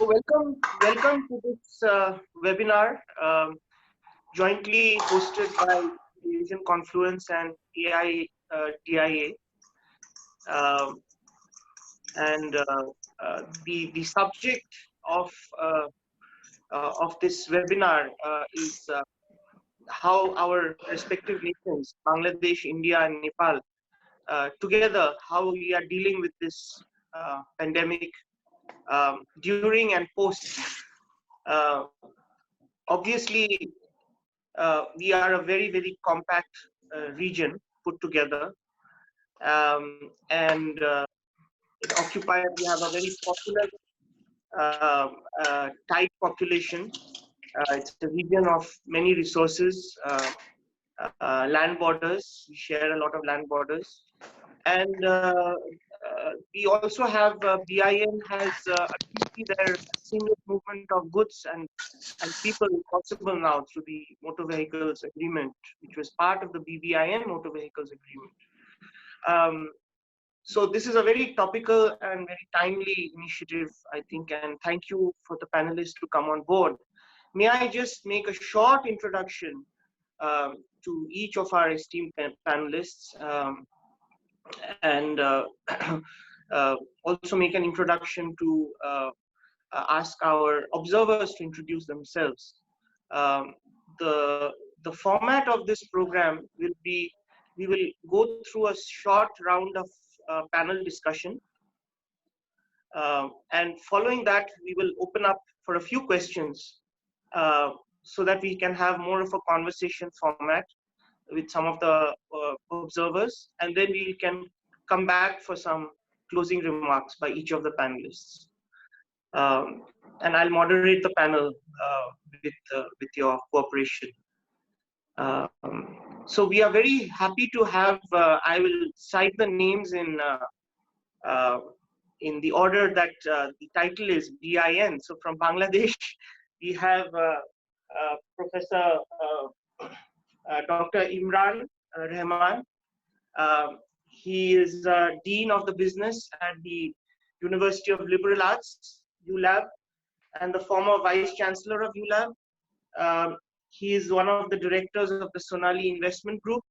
welcome to this webinar jointly hosted by Asian Confluence and AI DIA. Um, and the subject of this webinar is how our respective nations, Bangladesh, India, and Nepal, together, how we are dealing with this pandemic during and post. Uh, Obviously, we are a very compact region put together, and it occupies. We have a very popular, tight population. It's a region of many resources, land borders. We share a lot of land borders, and we also have BIN has achieved their seamless movement of goods and people possible now through the motor vehicles agreement, which was part of the BBIN motor vehicles agreement. So this is a very topical and very timely initiative, I think, and thank you for the panelists to come on board. May I just make a short introduction to each of our esteemed panelists, and also make an introduction to ask our observers to introduce themselves. The format of this program will be, we will go through a short round of panel discussion, and following that we will open up for a few questions so that we can have more of a conversation format with some of the observers, and then we can come back for some closing remarks by each of the panelists. And I'll moderate the panel with your cooperation. So we are very happy to have, I will cite the names in the order that the title is BIN. So from Bangladesh, we have Professor Dr. Imran Rahman. He is Dean of the Business at the University of Liberal Arts, ULAB, and the former Vice Chancellor of ULAB. He is one of the directors of the Sonali Investment Group,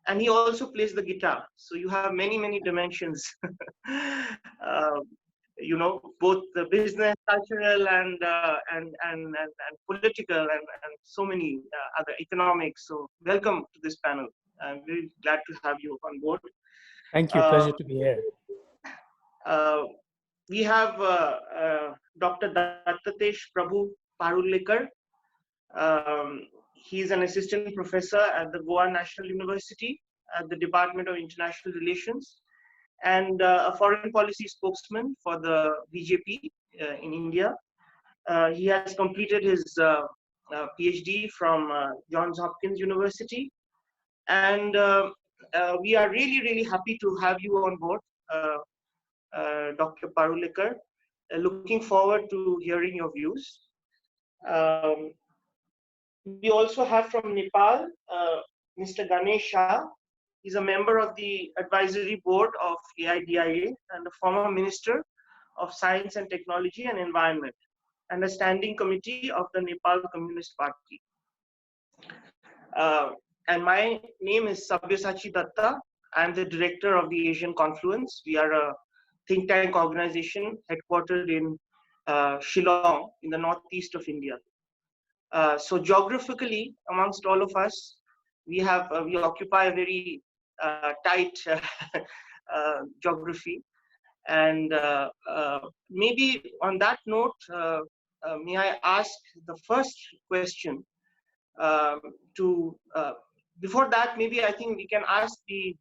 and he also plays the guitar. So you have many dimensions, you know, both the business, cultural, and political, and so many other economics. So welcome to this panel. I'm very glad to have you on board. Thank you. Pleasure to be here. We have Dr. Dattesh Prabhu Parulekar. He is an assistant professor at the Goa National University at the Department of International Relations, and a foreign policy spokesman for the BJP in India. He has completed his PhD from Johns Hopkins University, and we are really happy to have you on board, Dr. Parulekar. Looking forward to hearing your views. We also have from Nepal, Mr. Ganesh Shah. He's a member of the advisory board of AIDIA and a former minister of Science and Technology and Environment, and a standing committee of the Nepal Communist Party. And my name is Sabyasachi Dutta. I'm the director of the Asian Confluence. We are a think tank organization headquartered in Shillong in the northeast of India. So geographically, amongst all of us, we occupy a very tight geography. And maybe on that note, may I ask the first question before that, maybe I think we can ask the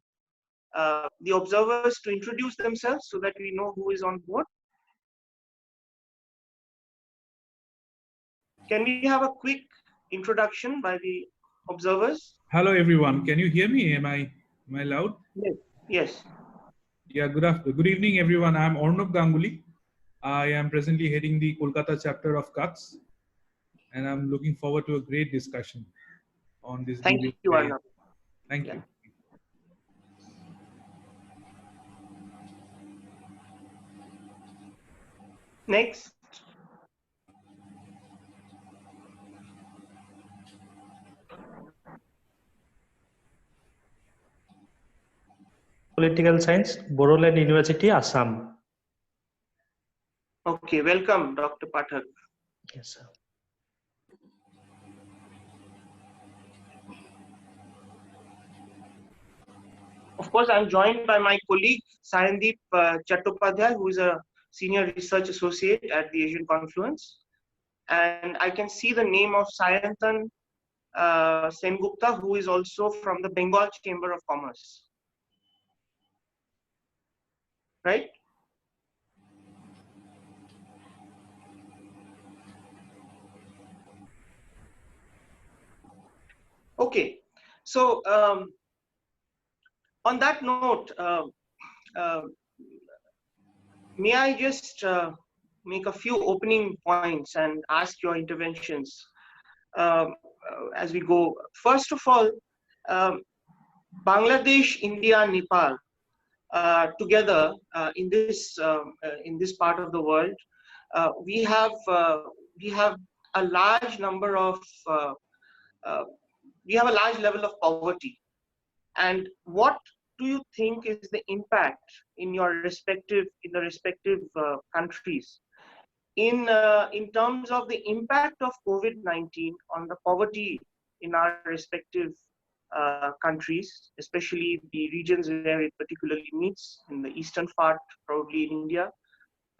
observers to introduce themselves so that we know who is on board. Can we have a quick introduction by the observers? Hello, everyone. Can you hear me? Am I loud? Yes. Yes. Yeah. Good evening, everyone. I'm Arnab Ganguly. I am presently heading the Kolkata chapter of CUTS, and I'm looking forward to a great discussion on this. Thank you, Arnab. Thank you. Next. Political Science, Boroland University, Assam. Okay, welcome, Dr. Pathak. Yes, sir. Of course, I'm joined by my colleague, Sayandeep Chattopadhyay, who is a Senior Research Associate at the Asian Confluence. And I can see the name of Sayantan Sengupta, who is also from the Bengal Chamber of Commerce. Right? Okay. So, on that note, may I just make a few opening points and ask your interventions as we go. First of all, Bangladesh, India, Nepal, together in this part of the world, we have a large number of we have a large level of poverty. And what do you think is the impact in the respective countries in terms of the impact of COVID-19 on the poverty in our respective countries, especially the regions where it particularly meets, in the eastern part, probably in India,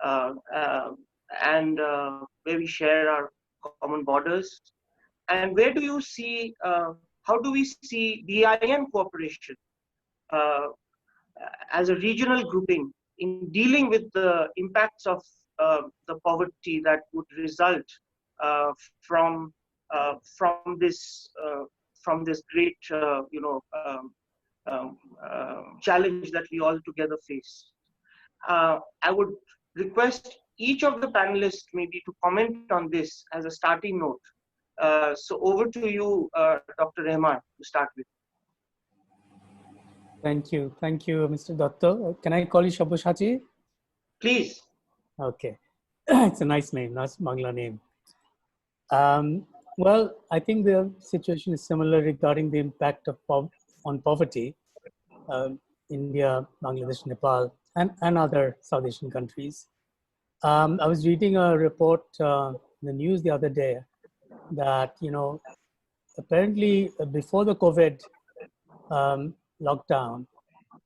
and where we share our common borders? And where do you see, how do we see BIN cooperation as a regional grouping in dealing with the impacts of the poverty that would result from this great challenge that we all together face? I would request each of the panelists maybe to comment on this as a starting note. So over to you, Dr. Rahman, to start with. Thank you, Mr. Dutta. Can I call you Sabyasachi? Please. Okay, it's a nice name, nice Bangla name. Well, I think the situation is similar regarding the impact of on poverty. India, Bangladesh, Nepal, and other South Asian countries. I was reading a report in the news the other day that, apparently before the COVID lockdown,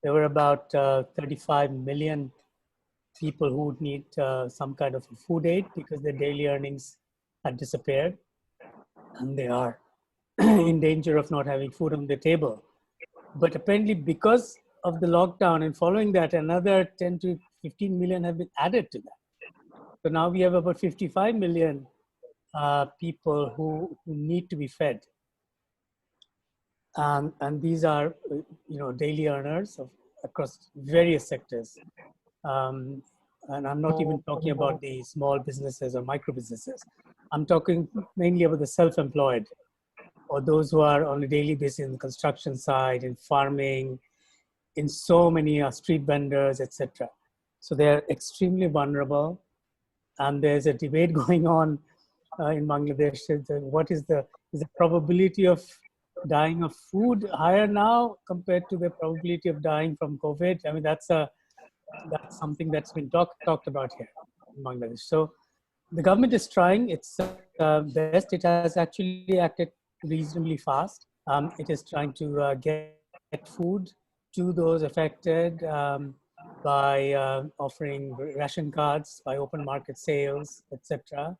there were about 35 million people who would need some kind of food aid because their daily earnings had disappeared and they are in danger of not having food on the table. But apparently because of the lockdown and following that, another 10 to 15 million have been added to that. So now we have about 55 million people who need to be fed. And these are, daily earners across various sectors. And I'm not even talking about the small businesses or micro businesses. I'm talking mainly about the self-employed or those who are on a daily basis in the construction side, in farming, in so many street vendors, etc. So they're extremely vulnerable. And there's a debate going on in Bangladesh. What is the probability of dying of food higher now compared to the probability of dying from COVID? I mean, that's something that's been talked about here in Bangladesh. So the government is trying its best. It has actually acted reasonably fast. It is trying to get food to those affected by offering ration cards, by open market sales, etc.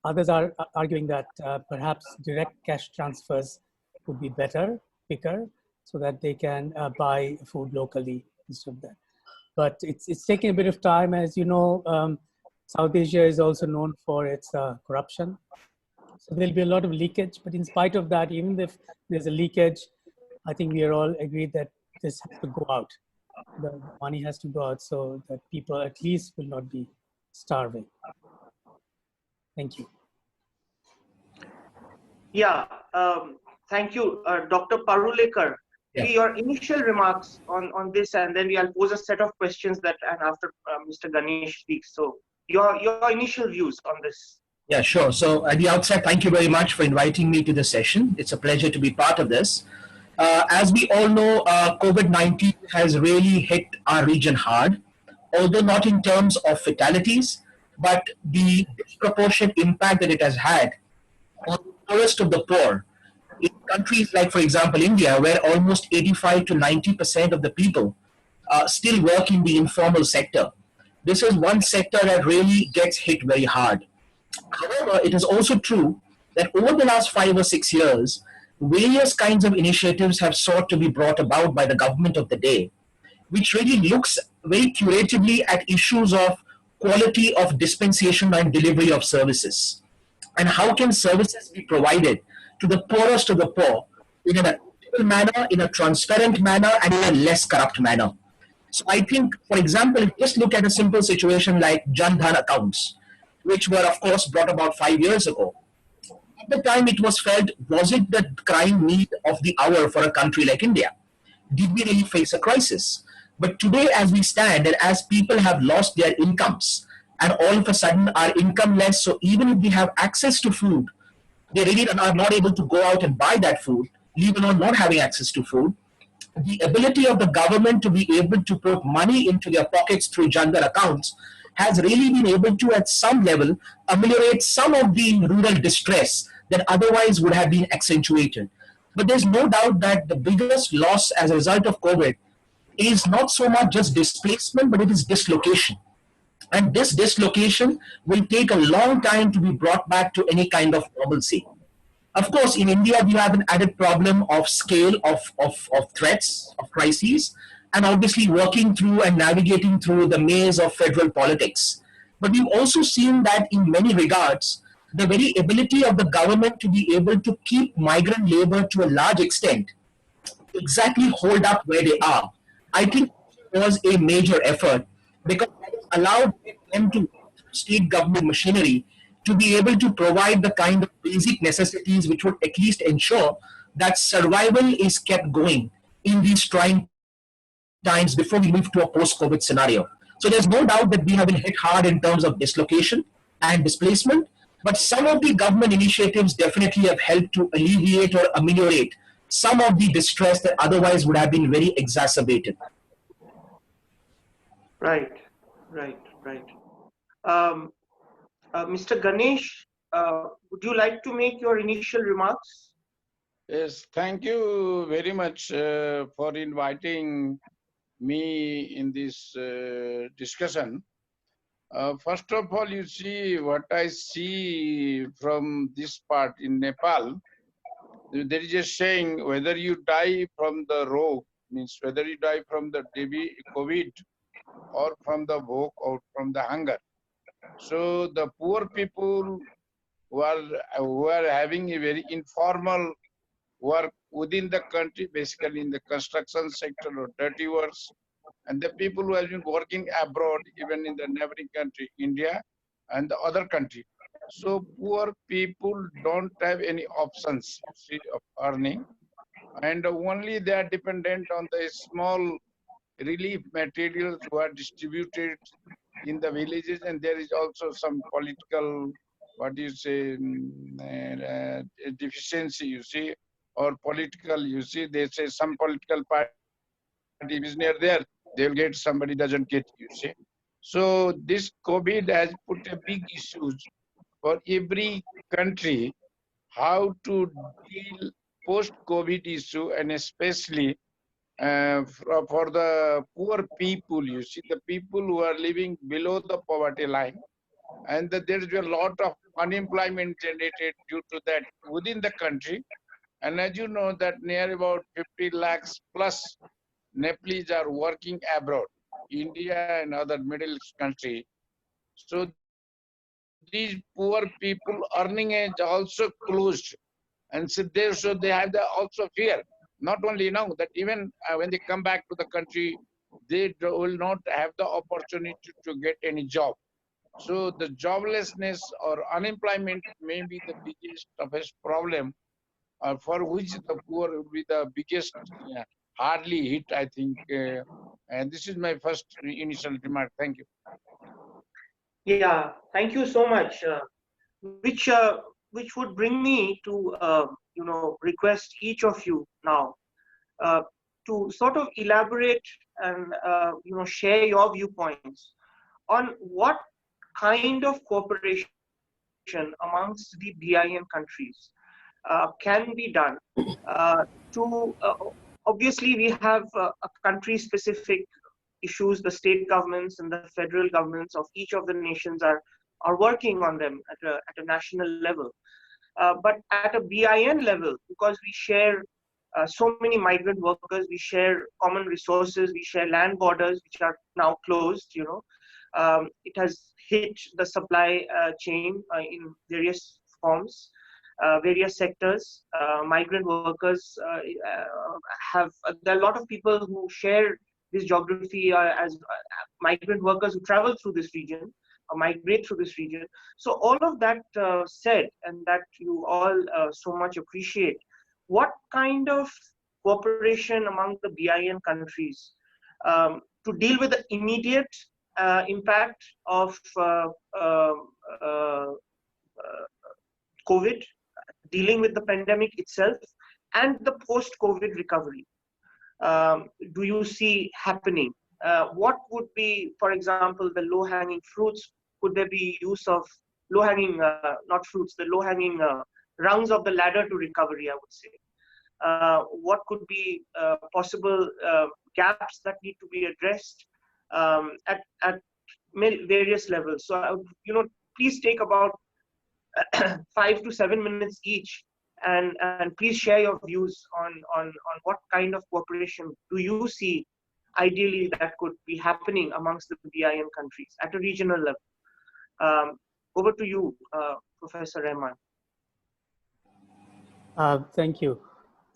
Others are arguing that perhaps direct cash transfers would be better, quicker, so that they can buy food locally instead of that. But it's taking a bit of time. As you know, South Asia is also known for its corruption. So there'll be a lot of leakage. But in spite of that, even if there's a leakage, I think we are all agreed that this has to go out. The money has to go out so that people at least will not be starving. Thank you. Yeah, thank you, Dr. Parulekar. Yeah. Your initial remarks on this, and then I'll pose a set of questions that, and after Mr. Ganesh speaks. So your initial views on this. Yeah, sure. So at the outset, thank you very much for inviting me to this session. It's a pleasure to be part of this. As we all know, COVID-19 has really hit our region hard, although not in terms of fatalities, but the disproportionate impact that it has had on the poorest of the poor. In countries like, for example, India, where almost 85 to 90% of the people still work in the informal sector. This is one sector that really gets hit very hard. However, it is also true that over the last 5 or 6 years, various kinds of initiatives have sought to be brought about by the government of the day, which really looks very curatively at issues of quality of dispensation and delivery of services. And how can services be provided to the poorest of the poor in an equitable manner, in a transparent manner, and in a less corrupt manner? So I think, for example, just look at a simple situation like Jan Dhan accounts, which were, of course, brought about 5 years ago. At the time, it was felt, was it the crying need of the hour for a country like India? Did we really face a crisis? But today, as we stand, and as people have lost their incomes, and all of a sudden are incomeless, so even if they have access to food, they really are not able to go out and buy that food, leave alone not having access to food. The ability of the government to be able to put money into their pockets through Jandar accounts has really been able to, at some level, ameliorate some of the rural distress that otherwise would have been accentuated. But there's no doubt that the biggest loss as a result of COVID is not so much just displacement, but it is dislocation. And this dislocation will take a long time to be brought back to any kind of normalcy. Of course, in India, we have an added problem of scale of threats, of crises, and obviously working through and navigating through the maze of federal politics. But we've also seen that in many regards, the very ability of the government to be able to keep migrant labor to a large extent exactly hold up where they are, I think was a major effort because it allowed them to state government machinery to be able to provide the kind of basic necessities which would at least ensure that survival is kept going in these trying times before we move to a post-COVID scenario. So there's no doubt that we have been hit hard in terms of dislocation and displacement, but some of the government initiatives definitely have helped to alleviate or ameliorate some of the distress that otherwise would have been very exacerbated. Right, right, right. Um, Mr. Ganesh, would you like to make your initial remarks? Yes, thank you very much for inviting me in this discussion. First of all, you see what I see from this part in Nepal. There is a saying, whether you die from the rogue, means whether you die from the COVID or from the vogue or from the hunger. So the poor people who are having a very informal work within the country, basically in the construction sector or dirty works, and the people who have been working abroad, even in the neighboring country, India and the other country. So poor people don't have any options, you see, of earning, and only they are dependent on the small relief materials who are distributed in the villages, and there is also some political, what do you say, deficiency, you see, or political, you see, they say some political party is near there, they'll get, somebody doesn't get, you see. So this COVID has put a big issues for every country, how to deal post-COVID issue, and especially for the poor people, you see, the people who are living below the poverty line, and that there is a lot of unemployment generated due to that within the country. And as you know that near about 50 lakhs plus Nepalese are working abroad, India and other Middle East country. So these poor people earning is also closed, and so they have also fear. Not only that even when they come back to the country, they will not have the opportunity to get any job. So the joblessness or unemployment may be the biggest toughest problem, for which the poor will be the biggest hardly hit, I think. And this is my first initial remark. Thank you. Yeah, thank you so much. Which would bring me to request each of you now to sort of elaborate and share your viewpoints on what kind of cooperation amongst the BIN countries can be done to obviously we have a country specific issues. The state governments and the federal governments of each of the nations are working on them at a national level. But at a BIN level, because we share so many migrant workers, we share common resources, we share land borders, which are now closed, it has hit the supply chain in various forms, various sectors. Migrant workers there are a lot of people who share this geography as migrant workers who travel through this region, or migrate through this region. So all of that said, and that you all so much appreciate, what kind of cooperation among the BIN countries to deal with the immediate impact of COVID, dealing with the pandemic itself, and the post-COVID recovery? Do you see happening? What would be, for example, the low-hanging fruits? Could there be use of low-hanging, not fruits, the low-hanging rungs of the ladder to recovery, I would say? What could be possible gaps that need to be addressed at various levels? So, please take about 5 to 7 minutes each, and please share your views on what kind of cooperation do you see ideally that could be happening amongst the BIN countries at a regional level. Over to you, Professor Rahman. Thank you.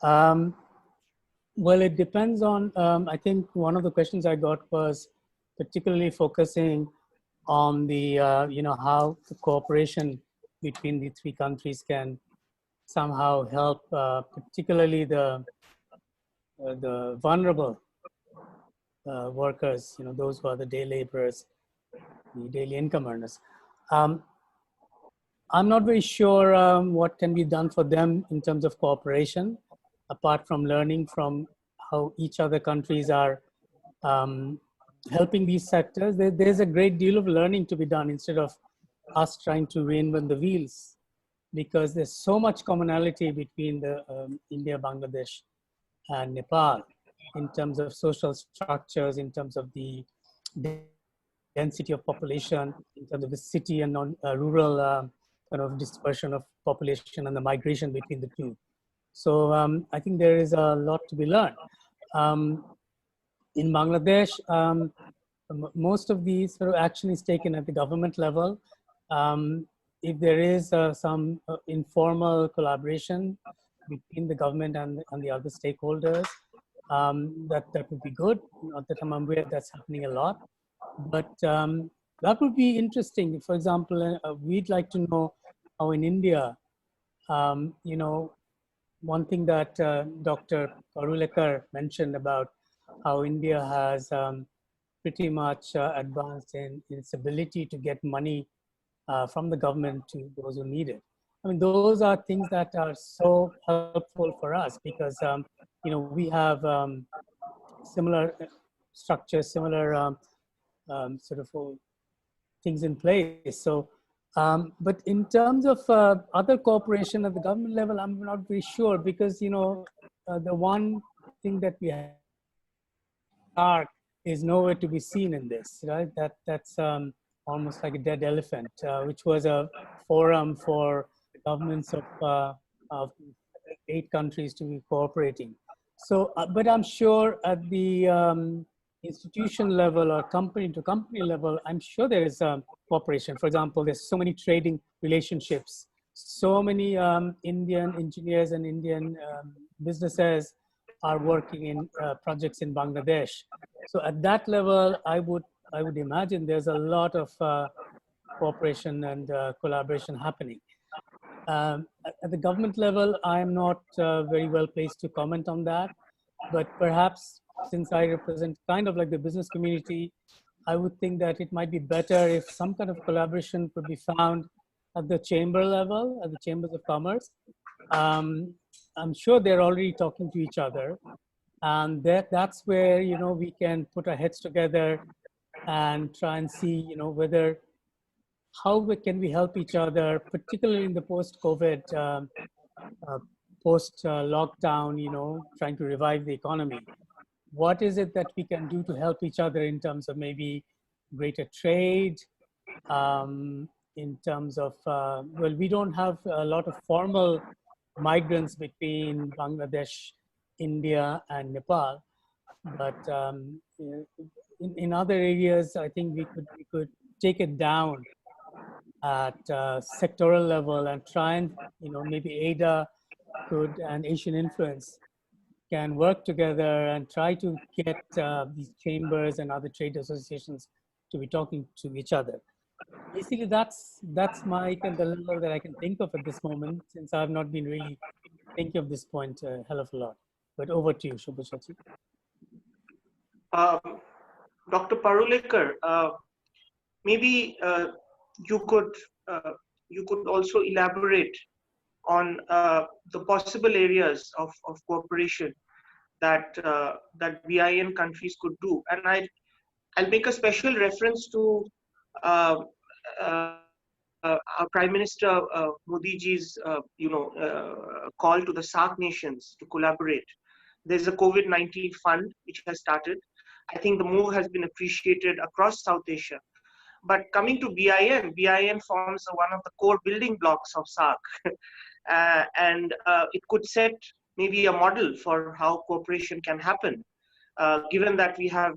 Well, it depends on, I think one of the questions I got was particularly focusing on the, how the cooperation between the three countries can somehow help, particularly the vulnerable workers, those who are the day laborers, the daily income earners. I'm not very sure what can be done for them in terms of cooperation, apart from learning from how each other countries are helping these sectors. There's a great deal of learning to be done instead of us trying to reinvent the wheels, because there's so much commonality between the India, Bangladesh, and Nepal in terms of social structures, in terms of the density of population, in terms of the city and rural kind of dispersion of population and the migration between the two. So I think there is a lot to be learned. In Bangladesh, most of the sort of action is taken at the government level. If there is some informal collaboration between the government and the other stakeholders, that would be good. Not that I'm aware that's happening a lot, but that would be interesting. For example, we'd like to know how in India, one thing that Dr. Parulekar mentioned about how India has pretty much advanced in its ability to get money from the government to those who need it. I mean, those are things that are so helpful for us because, we have similar structures, similar sort of things in place. So, but in terms of other cooperation at the government level, I'm not very sure because, the one thing that we have is nowhere to be seen in this, right? That's almost like a dead elephant, which was a forum for governments of 8 countries to be cooperating. So, but I'm sure at the institution level or company to company level, I'm sure there is cooperation. For example, there's so many trading relationships, so many Indian engineers and Indian businesses are working in projects in Bangladesh. So at that level, I would imagine there's a lot of cooperation and collaboration happening. At the government level, I'm not very well placed to comment on that, but perhaps since I represent kind of like the business community, I would think that it might be better if some kind of collaboration could be found at the chamber level, at the chambers of commerce. I'm sure they're already talking to each other, And that's where, we can put our heads together and try and see, whether can we help each other, particularly in the post-COVID, uh, post-lockdown, trying to revive the economy. What is it that we can do to help each other in terms of maybe greater trade, in terms of, well, we don't have a lot of formal migrants between Bangladesh, India, and Nepal, but in other areas, I think we could take it down at sectoral level and try and, maybe ADA could and Asian Influence can work together and try to get these chambers and other trade associations to be talking to each other. Basically, that's my kind of level that I can think of at this moment, since I've not been really thinking of this point a hell of a lot. But over to you, Sabyasachi. Dr. Parulekar, maybe you could also elaborate on the possible areas of cooperation that BIN countries could do, and I'll make a special reference to our Prime Minister Modiji's call to the SAARC nations to collaborate. There's a COVID-19 fund which has started. I think the move has been appreciated across South Asia. But coming to BIN forms one of the core building blocks of SAARC. And it could set maybe a model for how cooperation can happen. Given that we have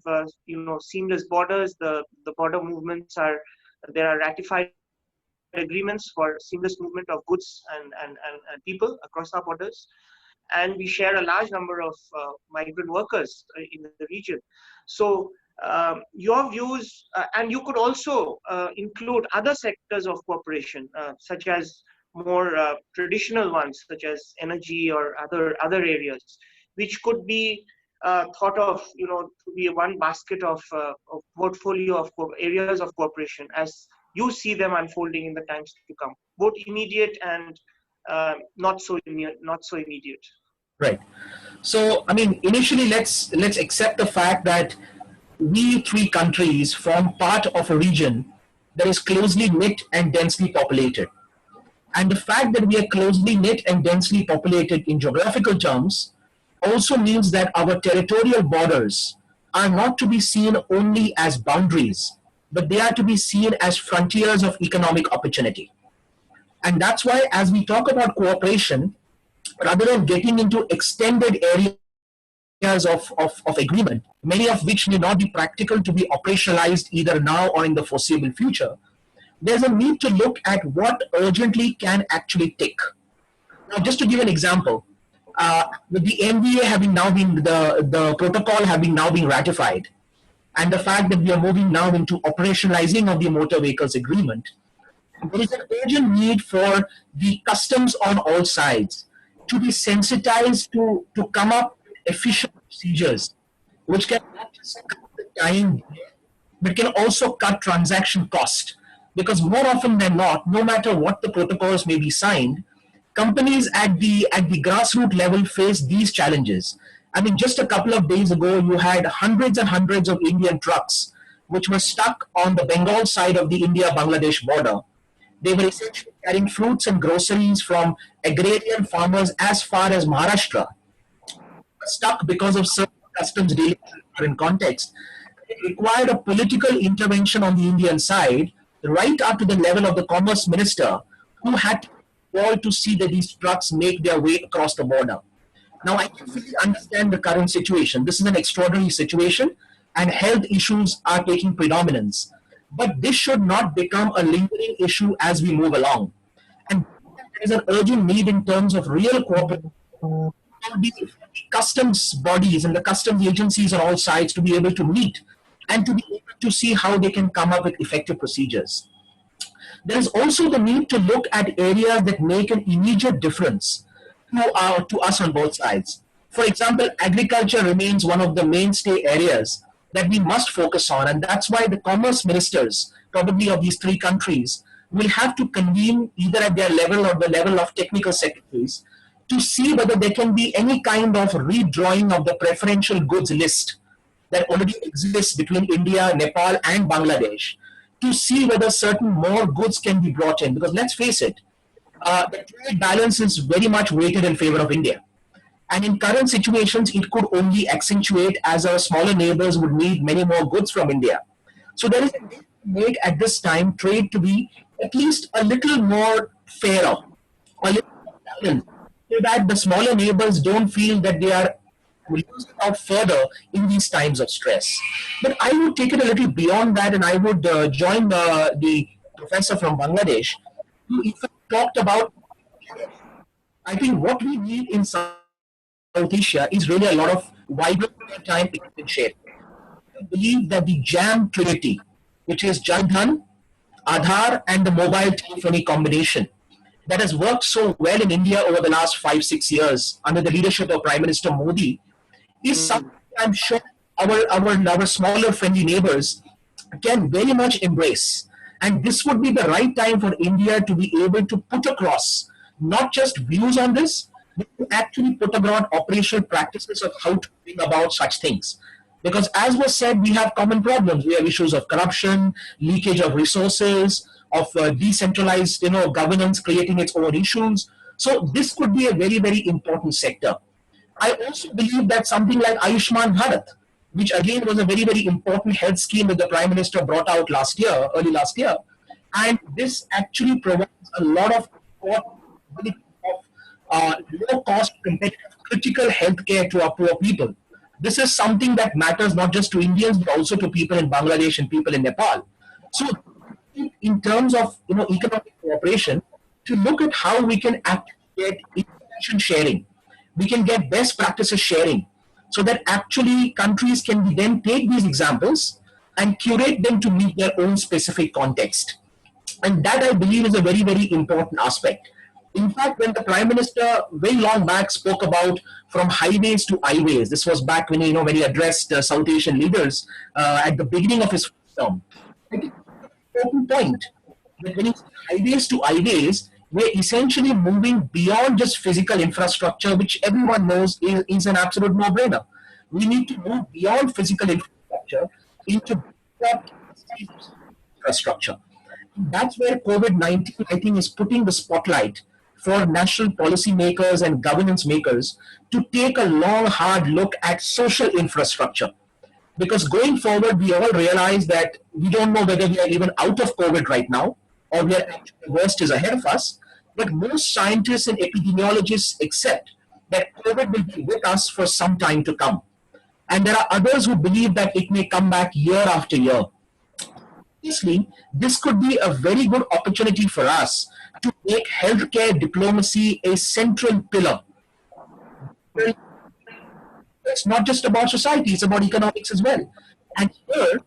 seamless borders, the border movements there are ratified agreements for seamless movement of goods and people across our borders, and we share a large number of migrant workers in the region. So your views, and you could also include other sectors of cooperation, such as more traditional ones, such as energy or other areas, which could be thought of, to be one basket of portfolio of areas of cooperation as you see them unfolding in the times to come, both immediate and not so immediate. Right. So, I mean, initially, let's accept the fact that we three countries form part of a region that is closely knit and densely populated. And the fact that we are closely knit and densely populated in geographical terms also means that our territorial borders are not to be seen only as boundaries, but they are to be seen as frontiers of economic opportunity. And that's why, as we talk about cooperation, rather than getting into extended areas of agreement, many of which may not be practical to be operationalized either now or in the foreseeable future, there's a need to look at what urgently can actually tick. Now, just to give an example, with the MVA having now been, the protocol having now been ratified, and the fact that we are moving now into operationalizing of the motor vehicles agreement, there is an urgent need for the customs on all sides to be sensitized to come up with efficient procedures, which can not just cut the time, but can also cut transaction cost. Because more often than not, no matter what the protocols may be signed, companies at the grassroots level face these challenges. I mean, just a couple of days ago, you had hundreds and hundreds of Indian trucks which were stuck on the Bengal side of the India-Bangladesh border. They were essentially carrying fruits and groceries from agrarian farmers as far as Maharashtra, stuck because of certain customs dealings in the current context. It required a political intervention on the Indian side, right up to the level of the commerce minister, who had to call to see that these trucks make their way across the border. Now, I can fully understand the current situation. This is an extraordinary situation, and health issues are taking predominance. But this should not become a lingering issue as we move along. And there is an urgent need in terms of real cooperation for the customs bodies and the customs agencies on all sides to be able to meet and to be able to see how they can come up with effective procedures. There is also the need to look at areas that make an immediate difference to us on both sides. For example, agriculture remains one of the mainstay areas that we must focus on, and that's why the commerce ministers, probably of these three countries, will have to convene either at their level or the level of technical secretaries to see whether there can be any kind of redrawing of the preferential goods list that already exists between India, Nepal, and Bangladesh, to see whether certain more goods can be brought in. Because let's face it, the trade balance is very much weighted in favor of India. And in current situations, it could only accentuate as our smaller neighbors would need many more goods from India. So there is a need to make at this time trade to be at least a little more fairer, a little more balanced, so that the smaller neighbors don't feel that they are losing out further in these times of stress. But I would take it a little beyond that, and I would join the professor from Bangladesh who even talked about. I think what we need in South Asia is really a lot of vibrant time sharing. I believe that the JAM trinity, which is Jandhan, Aadhaar, and the mobile telephony combination, that has worked so well in India over the last 5-6 years under the leadership of Prime Minister Modi, is something I'm sure our smaller friendly neighbors can very much embrace. And this would be the right time for India to be able to put across not just views on this, but to actually put abroad operational practices of how to bring about such things. Because as was said, we have common problems. We have issues of corruption, leakage of resources, of decentralized governance creating its own issues. So this could be a very, very important sector. I also believe that something like Ayushman Bharat, which again was a very, very important health scheme that the Prime Minister brought out early last year, and this actually provides a lot of low-cost, competitive, critical healthcare to our poor people. This is something that matters not just to Indians but also to people in Bangladesh and people in Nepal. So, in terms of economic cooperation, to look at how we can actually get information sharing, we can get best practices sharing, so that actually countries can then take these examples and curate them to meet their own specific context. And that, I believe, is a very, very important aspect. In fact, when the Prime Minister very long back spoke about from highways to highways, this was back when when he addressed South Asian leaders at the beginning of his first term. I think it's an important point that when he said highways to highways, we're essentially moving beyond just physical infrastructure, which everyone knows is an absolute no-brainer. We need to move beyond physical infrastructure into infrastructure. That's where COVID-19, I think, is putting the spotlight for national policy makers and governance makers to take a long, hard look at social infrastructure. Because going forward, we all realize that we don't know whether we are even out of COVID right now, or we are actually, the worst is ahead of us. But most scientists and epidemiologists accept that COVID will be with us for some time to come. And there are others who believe that it may come back year after year. Obviously, this could be a very good opportunity for us to make healthcare diplomacy a central pillar. It's not just about society, it's about economics as well. And here,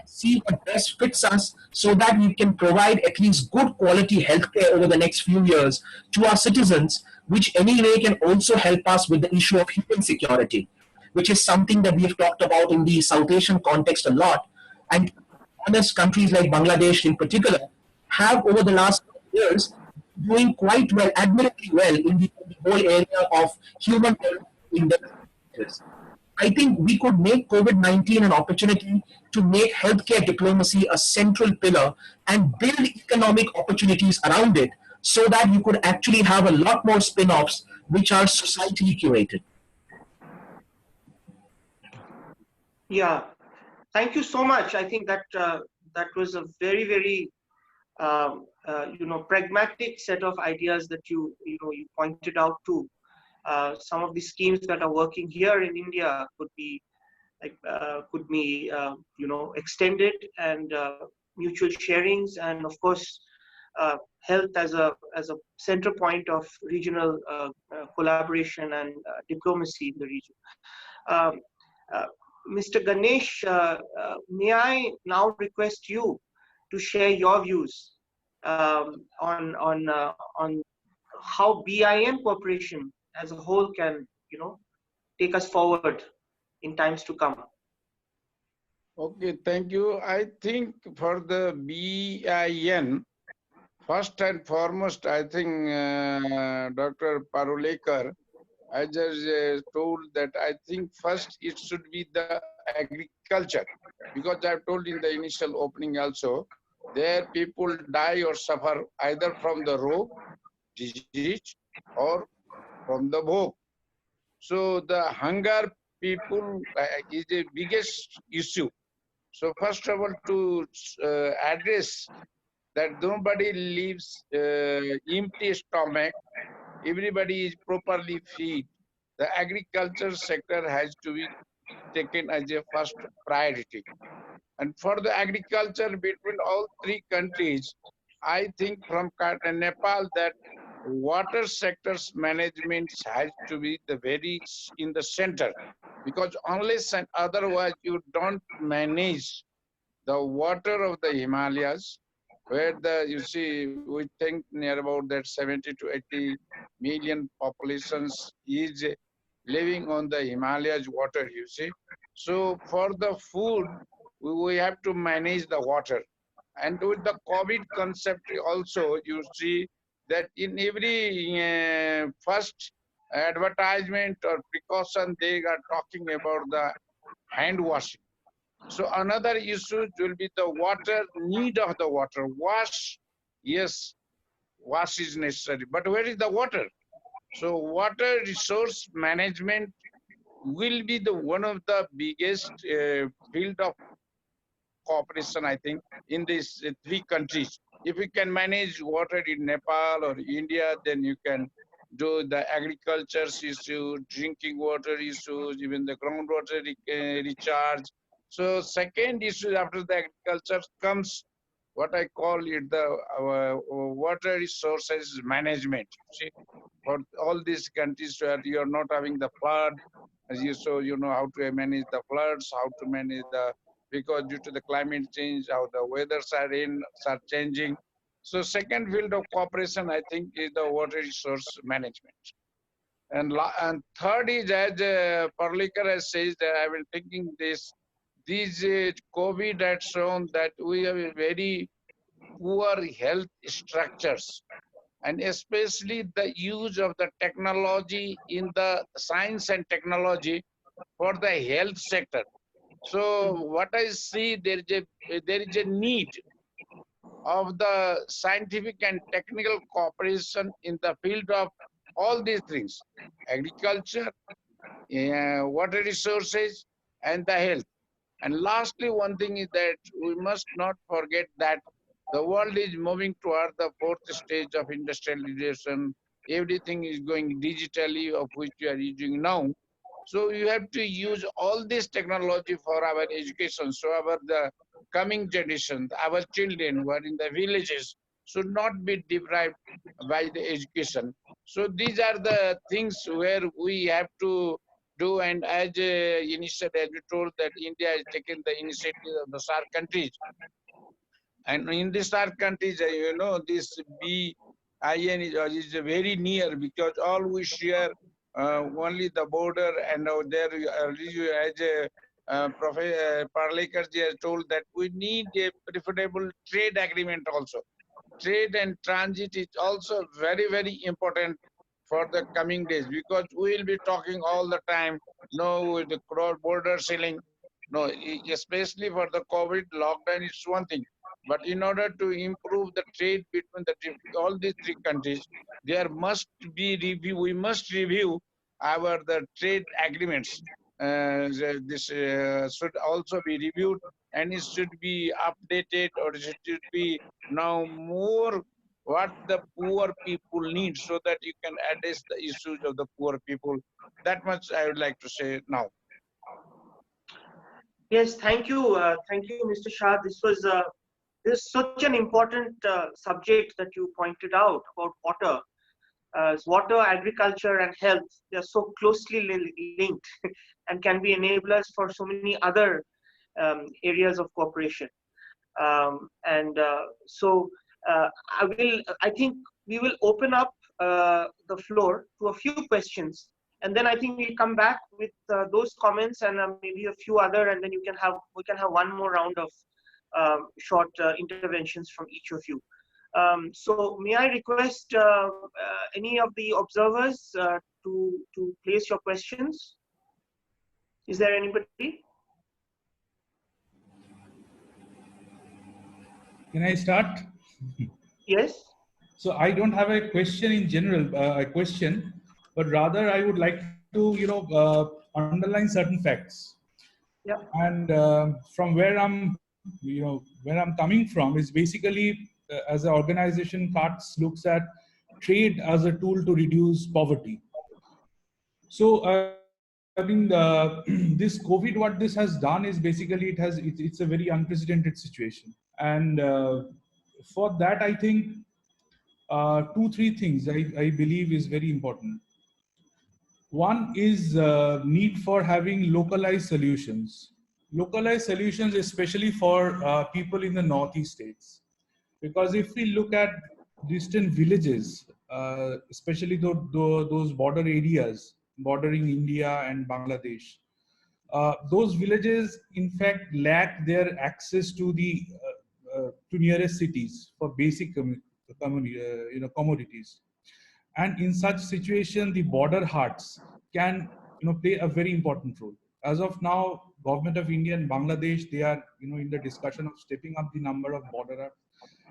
see what best fits us so that we can provide at least good quality healthcare over the next few years to our citizens, which anyway can also help us with the issue of human security, which is something that we've talked about in the South Asian context a lot. And honest, countries like Bangladesh in particular have over the last years doing quite well, admirably well in the whole area of human development. I think we could make COVID-19 an opportunity to make healthcare diplomacy a central pillar and build economic opportunities around it so that you could actually have a lot more spin-offs which are societally curated. Yeah, thank you so much. I think that that was a very, very pragmatic set of ideas that you pointed out too. Some of the schemes that are working here in India could be extended, and mutual sharings, and of course health as a center point of regional collaboration and diplomacy in the region. Um, Mr. Ganesh, may I now request you to share your views on how BIM cooperation as a whole can, take us forward in times to come. Okay, thank you. I think for the BIN, First and foremost, I think Dr. Parulekar, I just told that I think first it should be the agriculture, because I've told in the initial opening also, there people die or suffer either from the rogue, disease, or from the bhog. So the hunger people is the biggest issue. So first of all, to address that nobody leaves empty stomach, everybody is properly fed. The agriculture sector has to be taken as a first priority. And for the agriculture between all three countries, I think from Nepal that water sector's management has to be the very in the center, because unless and otherwise you don't manage the water of the Himalayas, where the you see we think near about that 70 to 80 million populations is living on the Himalayas water, you see. So for the food, we have to manage the water. And with the COVID concept also, you see that in every first advertisement or precaution, they are talking about the hand washing. So another issue will be the water, need of the water. Wash, yes, wash is necessary, but where is the water? So water resource management will be the one of the biggest field of cooperation, I think, in these three countries. If you can manage water in Nepal or India, then you can do the agriculture issue, drinking water issues, even the groundwater recharge. So second issue after the agriculture comes what I call it the water resources management. See, for all these countries where you are not having the flood, as you so you know how to manage the floods, how to manage the because due to the climate change, how the weathers are changing. So second field of cooperation, I think, is the water resource management. And third is, as Parulekar has said, that I've been thinking this, these COVID had shown that we have a very poor health structures, and especially the use of the technology in the science and technology for the health sector. So what I see, there is a need of the scientific and technical cooperation in the field of all these things: agriculture, water resources, and the health. And lastly, one thing is that we must not forget that the world is moving toward the fourth stage of industrialization. Everything is going digitally, of which we are using now. So you have to use all this technology for our education. So the coming generation, our children who are in the villages should not be deprived by the education. So these are the things where we have to do. And as initially, as we told that India has taken the initiative of the SAARC countries. And in the SAARC countries, this BIN is very near, because all we share only the border, and there as Professor Parulekar ji has told that we need a preferable trade agreement also. Trade and transit is also very, very important for the coming days, because we will be talking all the time, with the cross border selling. No, especially for the COVID lockdown, it's one thing. But in order to improve the trade between all these three countries, there must be review. We must review the trade agreements. This should also be reviewed, and it should be updated, or it should be now more what the poor people need, so that you can address the issues of the poor people. That much I would like to say now. Yes, thank you, Mr. Shah. This is such an important subject that you pointed out about water. Water, agriculture, and health, they are so closely linked and can be enablers for so many other areas of cooperation. I think we will open up the floor to a few questions, and then I think we'll come back with those comments and maybe a few other, and then we can have one more round of short interventions from each of you. So may I request any of the observers to place your questions? Is there anybody? Can I start? Yes. So I don't have a question in general, but rather I would like to, underline certain facts. Yeah. And from where where I'm coming from is basically as an organization, CARTS looks at trade as a tool to reduce poverty. So I mean, this COVID, what this has done is basically it's a very unprecedented situation, and for that I think two, three things I believe is very important. One is need for having localized solutions. Localized solutions, especially for people in the northeast states. Because if we look at distant villages, especially those border areas bordering India and Bangladesh, those villages in fact lack their access to the to nearest cities for basic commodities. And in such situation, the border huts can play a very important role. As of now, government of India and Bangladesh, they are in the discussion of stepping up the number of border huts,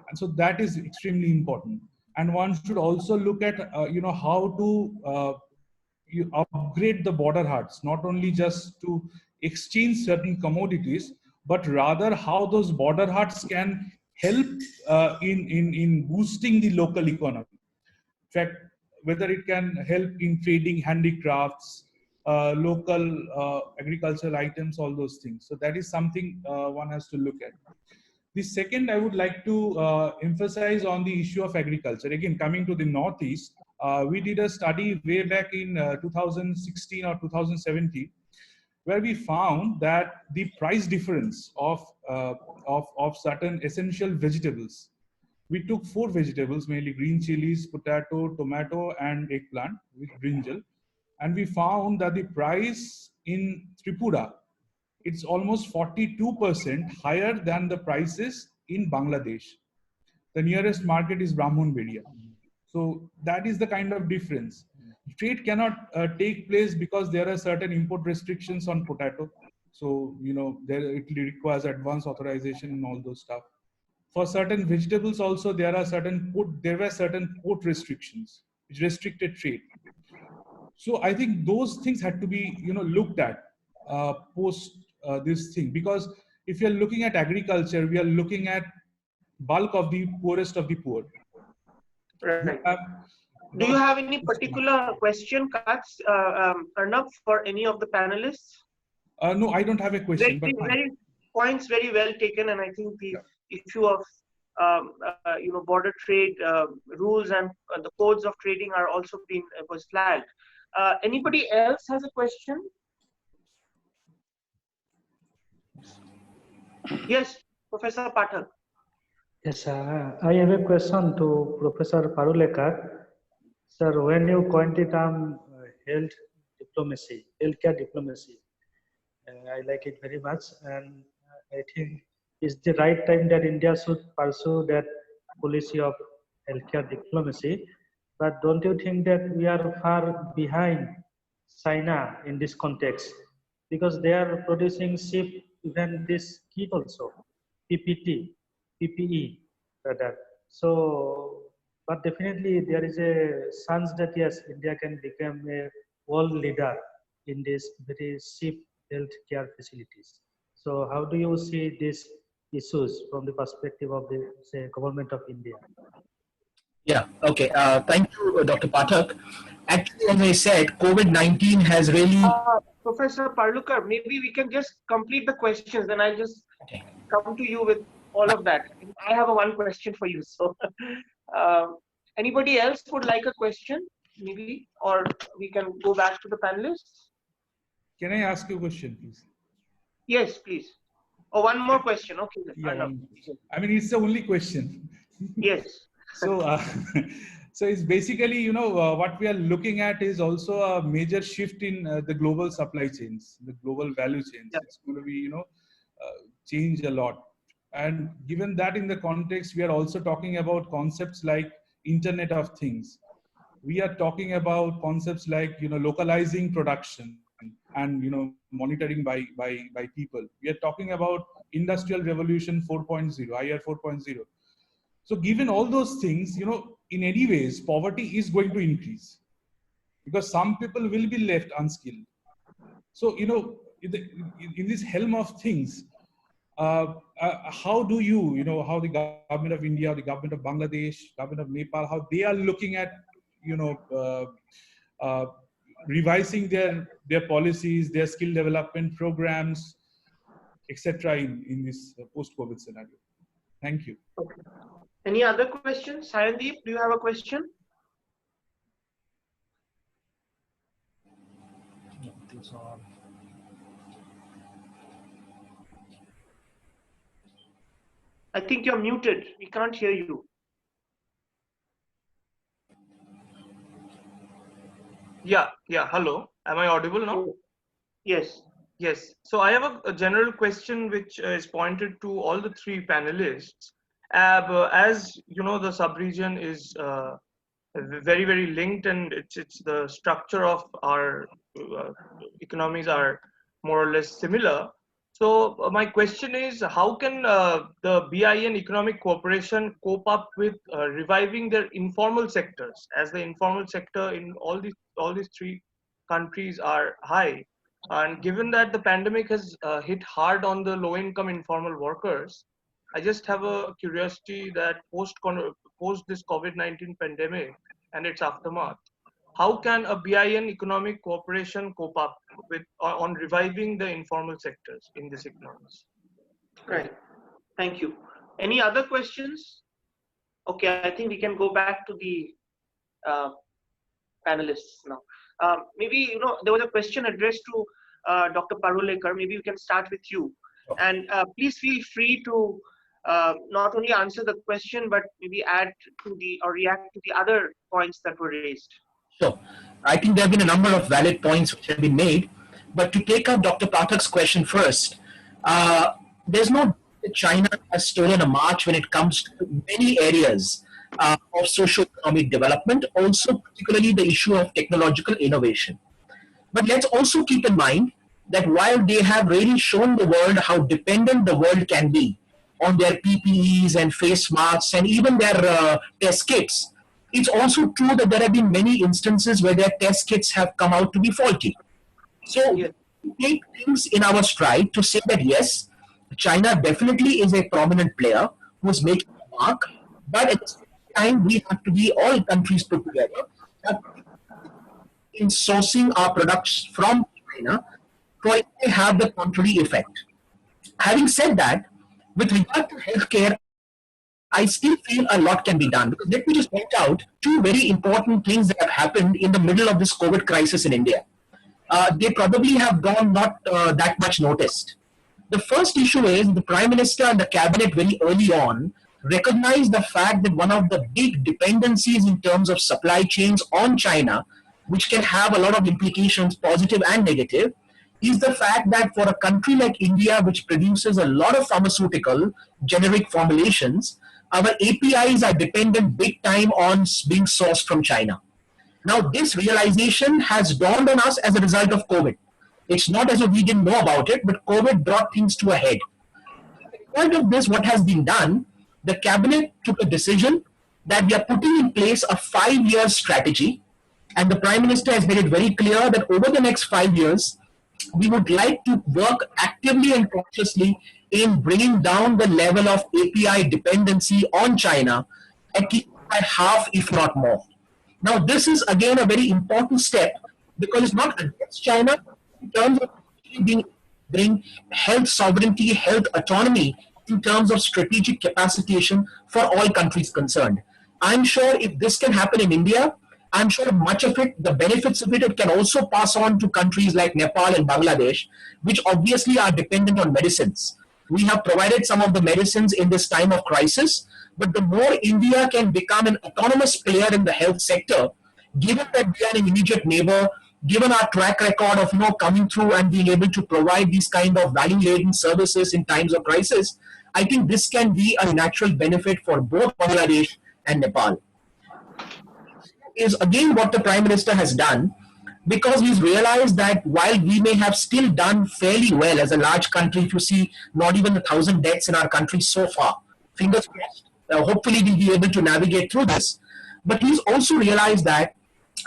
and so that is extremely important. And one should also look at how to you upgrade the border huts, not only just to exchange certain commodities, but rather how those border huts can help in boosting the local economy. In fact, whether it can help in trading handicrafts, local agricultural items, all those things. So that is something one has to look at. The second, I would like to emphasize on the issue of agriculture. Again, coming to the Northeast, we did a study way back in 2016 or 2017, where we found that the price difference of certain essential vegetables. We took 4 vegetables, mainly green chilies, potato, tomato, and eggplant with brinjal, and we found that the price in Tripura, it's almost 42% higher than the prices in Bangladesh. The nearest market is Brahmanbaria. So that is the kind of difference. Trade cannot take place because there are certain import restrictions on potato. So, it requires advance authorization and all those stuff. For certain vegetables also, there were certain port restrictions which restricted trade. So I think those things had to be looked at post this thing, because if you're looking at agriculture, we are looking at bulk of the poorest of the poor. Right. Do you have any particular question, Kats, Arnab, for any of the panelists? No, I don't have a question. Very points very well taken, and I think the issue of border trade rules and the codes of trading are also was flagged. Anybody else has a question? Yes, Professor Pathak. Yes, I have a question to Professor Parulekar. Sir, when you coined the term healthcare diplomacy, I like it very much, and I think it's the right time that India should pursue that policy of healthcare diplomacy. But don't you think that we are far behind China in this context? Because they are producing cheap, even this kit also, PPE, rather. So, but definitely there is a chance that yes, India can become a world leader in this very cheap healthcare facilities. So, how do you see these issues from the perspective of the government of India? Yeah, okay. Thank you, Dr. Pathak. Actually, as I said, COVID-19 has really... Professor Parulekar, maybe we can just complete the questions, and I'll just come to you with all of that. I have one question for you. So, anybody else would like a question, maybe, or we can go back to the panelists? Can I ask you a question, please? Yes, please. Oh, one more question. Okay. Yeah, I mean, it's the only question. Yes. So, so it's basically, what we are looking at is also a major shift in the global supply chains, the global value chains. Yeah. It's going to be, change a lot. And given that in the context, we are also talking about concepts like Internet of Things. We are talking about concepts like, localizing production and, monitoring by people. We are talking about Industrial Revolution 4.0, IR 4.0. So given all those things, in any ways, poverty is going to increase because some people will be left unskilled. So, in this helm of things, how do how the government of India, the government of Bangladesh, government of Nepal, how they are looking at, uh, revising their policies, their skill development programs, etc. in this post-COVID scenario? Thank you. Okay. Any other questions? Sayandeep, do you have a question? I think you're muted. We can't hear you. Yeah. Hello. Am I audible now? Yes. Yes. So I have a general question which is pointed to all the three panelists. As you know, the sub-region is very, very linked, and it's the structure of our economies are more or less similar. So my question is, how can the BIN economic cooperation cope up with reviving their informal sectors, as the informal sector in all these three countries are high, and given that the pandemic has hit hard on the low-income informal workers, I just have a curiosity that post this COVID-19 pandemic and its aftermath, how can a BIN economic cooperation cope up with on reviving the informal sectors in these economies? Right. Thank you. Any other questions? Okay, I think we can go back to the panelists now. Maybe, there was a question addressed to Dr. Parulekar. Maybe we can start with you. And please feel free to not only answer the question, but maybe add to or react to the other points that were raised. Sure. I think there have been a number of valid points which have been made. But to take up Dr. Pathak's question first, there's no doubt that China has stolen a march when it comes to many areas of socio-economic development, also particularly the issue of technological innovation. But let's also keep in mind that while they have really shown the world how dependent the world can be on their PPEs and face masks and even their test kits, it's also true that there have been many instances where their test kits have come out to be faulty. So we take things in our stride to say that yes, China definitely is a prominent player who is making a mark, but at the same time we have to be all countries put together in sourcing our products from China to have the contrary effect. Having said that, with regard to healthcare, I still feel a lot can be done. Because let me just point out two very important things that have happened in the middle of this COVID crisis in India. They probably have gone not that much noticed. The first issue is the Prime Minister and the Cabinet very early on recognized the fact that one of the big dependencies in terms of supply chains on China, which can have a lot of implications, positive and negative, is the fact that for a country like India, which produces a lot of pharmaceutical generic formulations, our APIs are dependent big time on being sourced from China. Now, this realization has dawned on us as a result of COVID. It's not as if we didn't know about it, but COVID brought things to a head. As a result of this, what has been done, the cabinet took a decision that we are putting in place a 5-year strategy, and the Prime Minister has made it very clear that over the next 5 years, we would like to work actively and consciously in bringing down the level of API dependency on China at least by half, if not more. Now, this is again a very important step because it's not against China in terms of bring health sovereignty, health autonomy in terms of strategic capacitation for all countries concerned. I'm sure if this can happen in India, I'm sure much of it, the benefits of it can also pass on to countries like Nepal and Bangladesh, which obviously are dependent on medicines. We have provided some of the medicines in this time of crisis, but the more India can become an autonomous player in the health sector, given that we are an immediate neighbor, given our track record of coming through and being able to provide these kind of value-laden services in times of crisis, I think this can be a natural benefit for both Bangladesh and Nepal. Is again what the Prime Minister has done, because he's realized that while we may have still done fairly well as a large country, if you see not even 1,000 deaths in our country so far, fingers crossed, hopefully we'll be able to navigate through this. But he's also realized that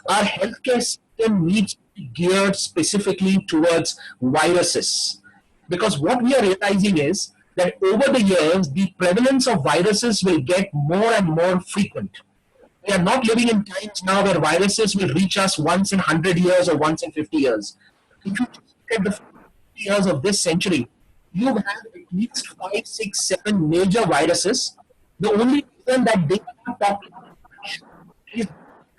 our healthcare system needs to be geared specifically towards viruses. Because what we are realizing is that over the years, the prevalence of viruses will get more and more frequent. We are not living in times now where viruses will reach us once in 100 years or once in 50 years. If you look at the 50 years of this century, you have at least 5, 6, 7 major viruses. The only reason that they are not talked about is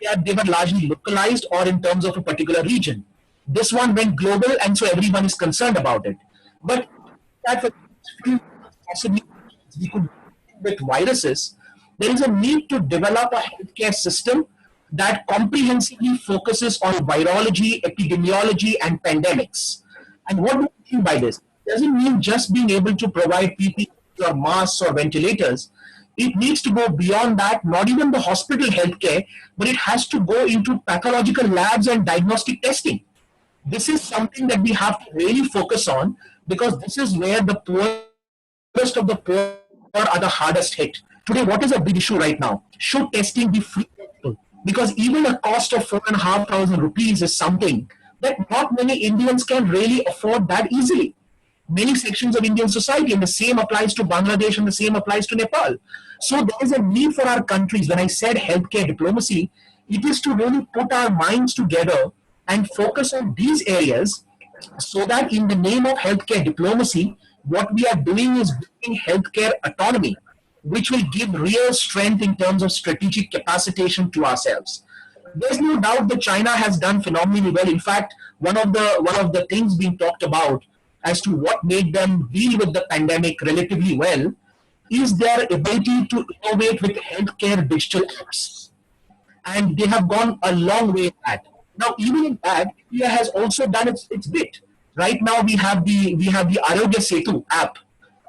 that they were largely localized or in terms of a particular region. This one went global, and so everyone is concerned about it. But that possibly we could with viruses, there is a need to develop a healthcare system that comprehensively focuses on virology, epidemiology, and pandemics. And what do we mean by this? It doesn't mean just being able to provide PPE or masks or ventilators. It needs to go beyond that, not even the hospital healthcare, but it has to go into pathological labs and diagnostic testing. This is something that we have to really focus on, because this is where the poorest of the poor are the hardest hit. Today, what is a big issue right now? Should testing be free for people? Because even a cost of 4,500 rupees is something that not many Indians can really afford that easily. Many sections of Indian society, and the same applies to Bangladesh and the same applies to Nepal. So there is a need for our countries. When I said healthcare diplomacy, it is to really put our minds together and focus on these areas, so that in the name of healthcare diplomacy, what we are doing is building healthcare autonomy, which will give real strength in terms of strategic capacitation to ourselves. There's no doubt that China has done phenomenally well. In fact, one of the things being talked about as to what made them deal with the pandemic relatively well is their ability to innovate with healthcare digital apps. And they have gone a long way in that. Now, even in that, India has also done its bit. Right now, we have the Arogya Setu app,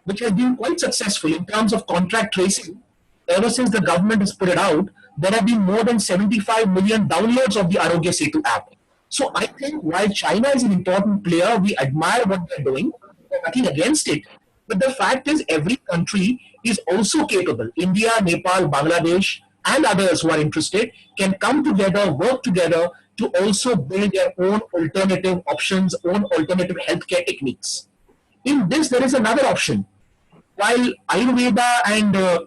which has been quite successful in terms of contract tracing. Ever since the government has put it out, there have been more than 75 million downloads of the Arogya Setu app. So I think while China is an important player, we admire what they're doing. There's nothing against it. But the fact is, every country is also capable. India, Nepal, Bangladesh, and others who are interested can come together, work together to also build their own alternative options, own alternative healthcare techniques. In this, there is another option. While Ayurveda and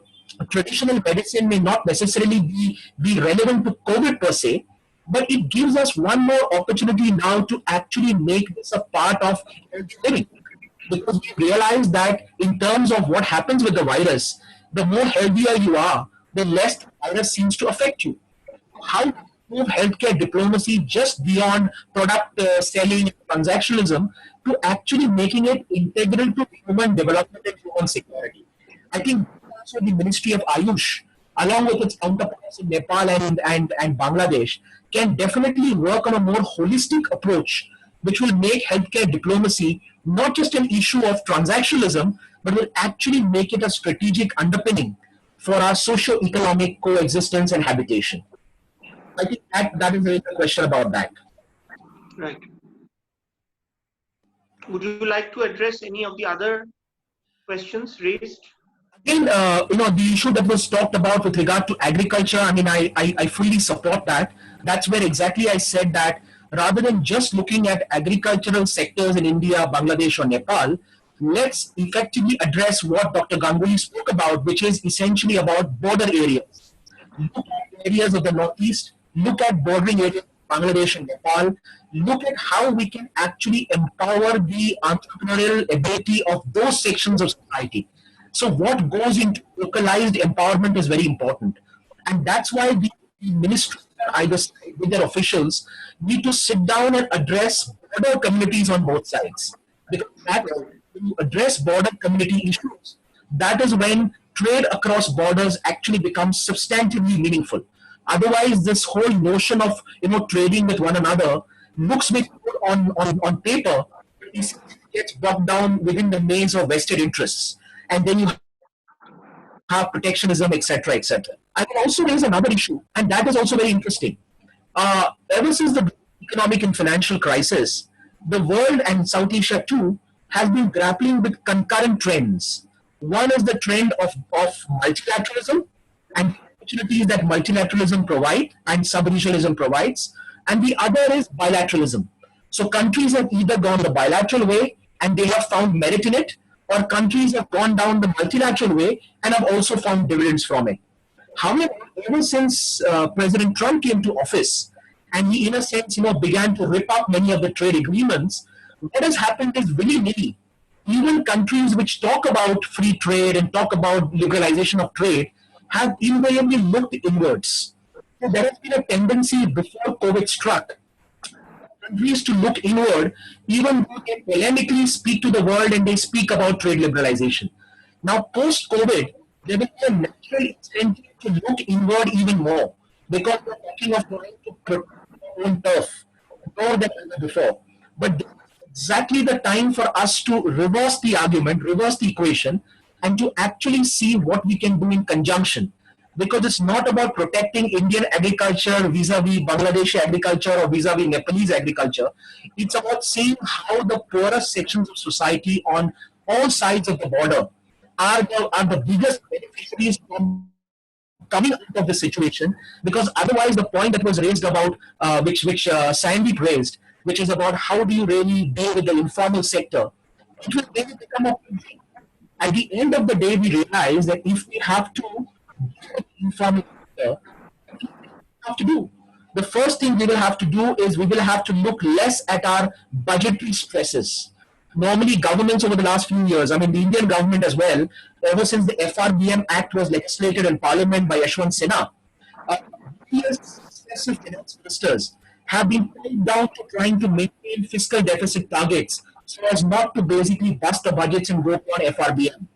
traditional medicine may not necessarily be relevant to COVID per se, but it gives us one more opportunity now to actually make this a part of healthy living. Because we realize that in terms of what happens with the virus, the more healthier you are, the less the virus seems to affect you. How to move healthcare diplomacy just beyond product selling and transactionalism to actually making it integral to human development and human security. I think also the Ministry of Ayush, along with its counterparts in Nepal and Bangladesh, can definitely work on a more holistic approach, which will make healthcare diplomacy not just an issue of transactionalism, but will actually make it a strategic underpinning for our socio-economic coexistence and habitation. I think that is a question about that. Right. Would you like to address any of the other questions raised? Again, the issue that was talked about with regard to agriculture, I mean, I fully support that. That's where exactly I said that rather than just looking at agricultural sectors in India, Bangladesh, or Nepal, let's effectively address what Dr. Ganguly spoke about, which is essentially about border areas. Look at areas of the Northeast, look at bordering areas of Bangladesh and Nepal, look at how we can actually empower the entrepreneurial ability of those sections of society. So what goes into localized empowerment is very important. And that's why the ministries on either side with their officials need to sit down and address border communities on both sides. Because that, when you address border community issues, that is when trade across borders actually becomes substantively meaningful. Otherwise, this whole notion of trading with one another looks very good on paper, but it gets bogged down within the maze of vested interests. and then you have protectionism, etc., etc. I will also raise another issue, and that is also very interesting. Ever since the economic and financial crisis, the world and South Asia too has been grappling with concurrent trends. One is the trend of multilateralism and the opportunities that multilateralism provides and sub-regionalism provides, and the other is bilateralism. So countries have either gone the bilateral way and they have found merit in it, or countries have gone down the multilateral way and have also found dividends from it. However, ever since President Trump came to office, and he, in a sense, began to rip up many of the trade agreements, what has happened is willy-nilly, even countries which talk about free trade and talk about liberalization of trade have invariably looked inwards. So there has been a tendency before COVID struck countries to look inward, even though they polemically speak to the world and they speak about trade liberalization. Now, post-COVID, there will be a natural incentive to look inward even more because we're talking of trying to protect our own turf more than ever before. But this is exactly the time for us to reverse the argument, reverse the equation, and to actually see what we can do in conjunction. Because it's not about protecting Indian agriculture vis-a-vis Bangladeshi agriculture or vis-a-vis Nepalese agriculture. It's about seeing how the poorest sections of society on all sides of the border are the biggest beneficiaries from coming out of the situation, because otherwise the point that was raised about which Sandeep raised, which is about how do you really deal with the informal sector, it will really become a problem. At the end of the day, we realize that if we have to deal with the informal sector, what we have to do, the first thing we will have to do is we will have to look less at our budgetary stresses. Normally, governments over the last few years, I mean the Indian government as well, ever since the FRBM Act was legislated in Parliament by Yashwant Sinha, various successive finance ministers have been tied down to trying to maintain fiscal deficit targets so as not to basically bust the budgets and go on FRBM.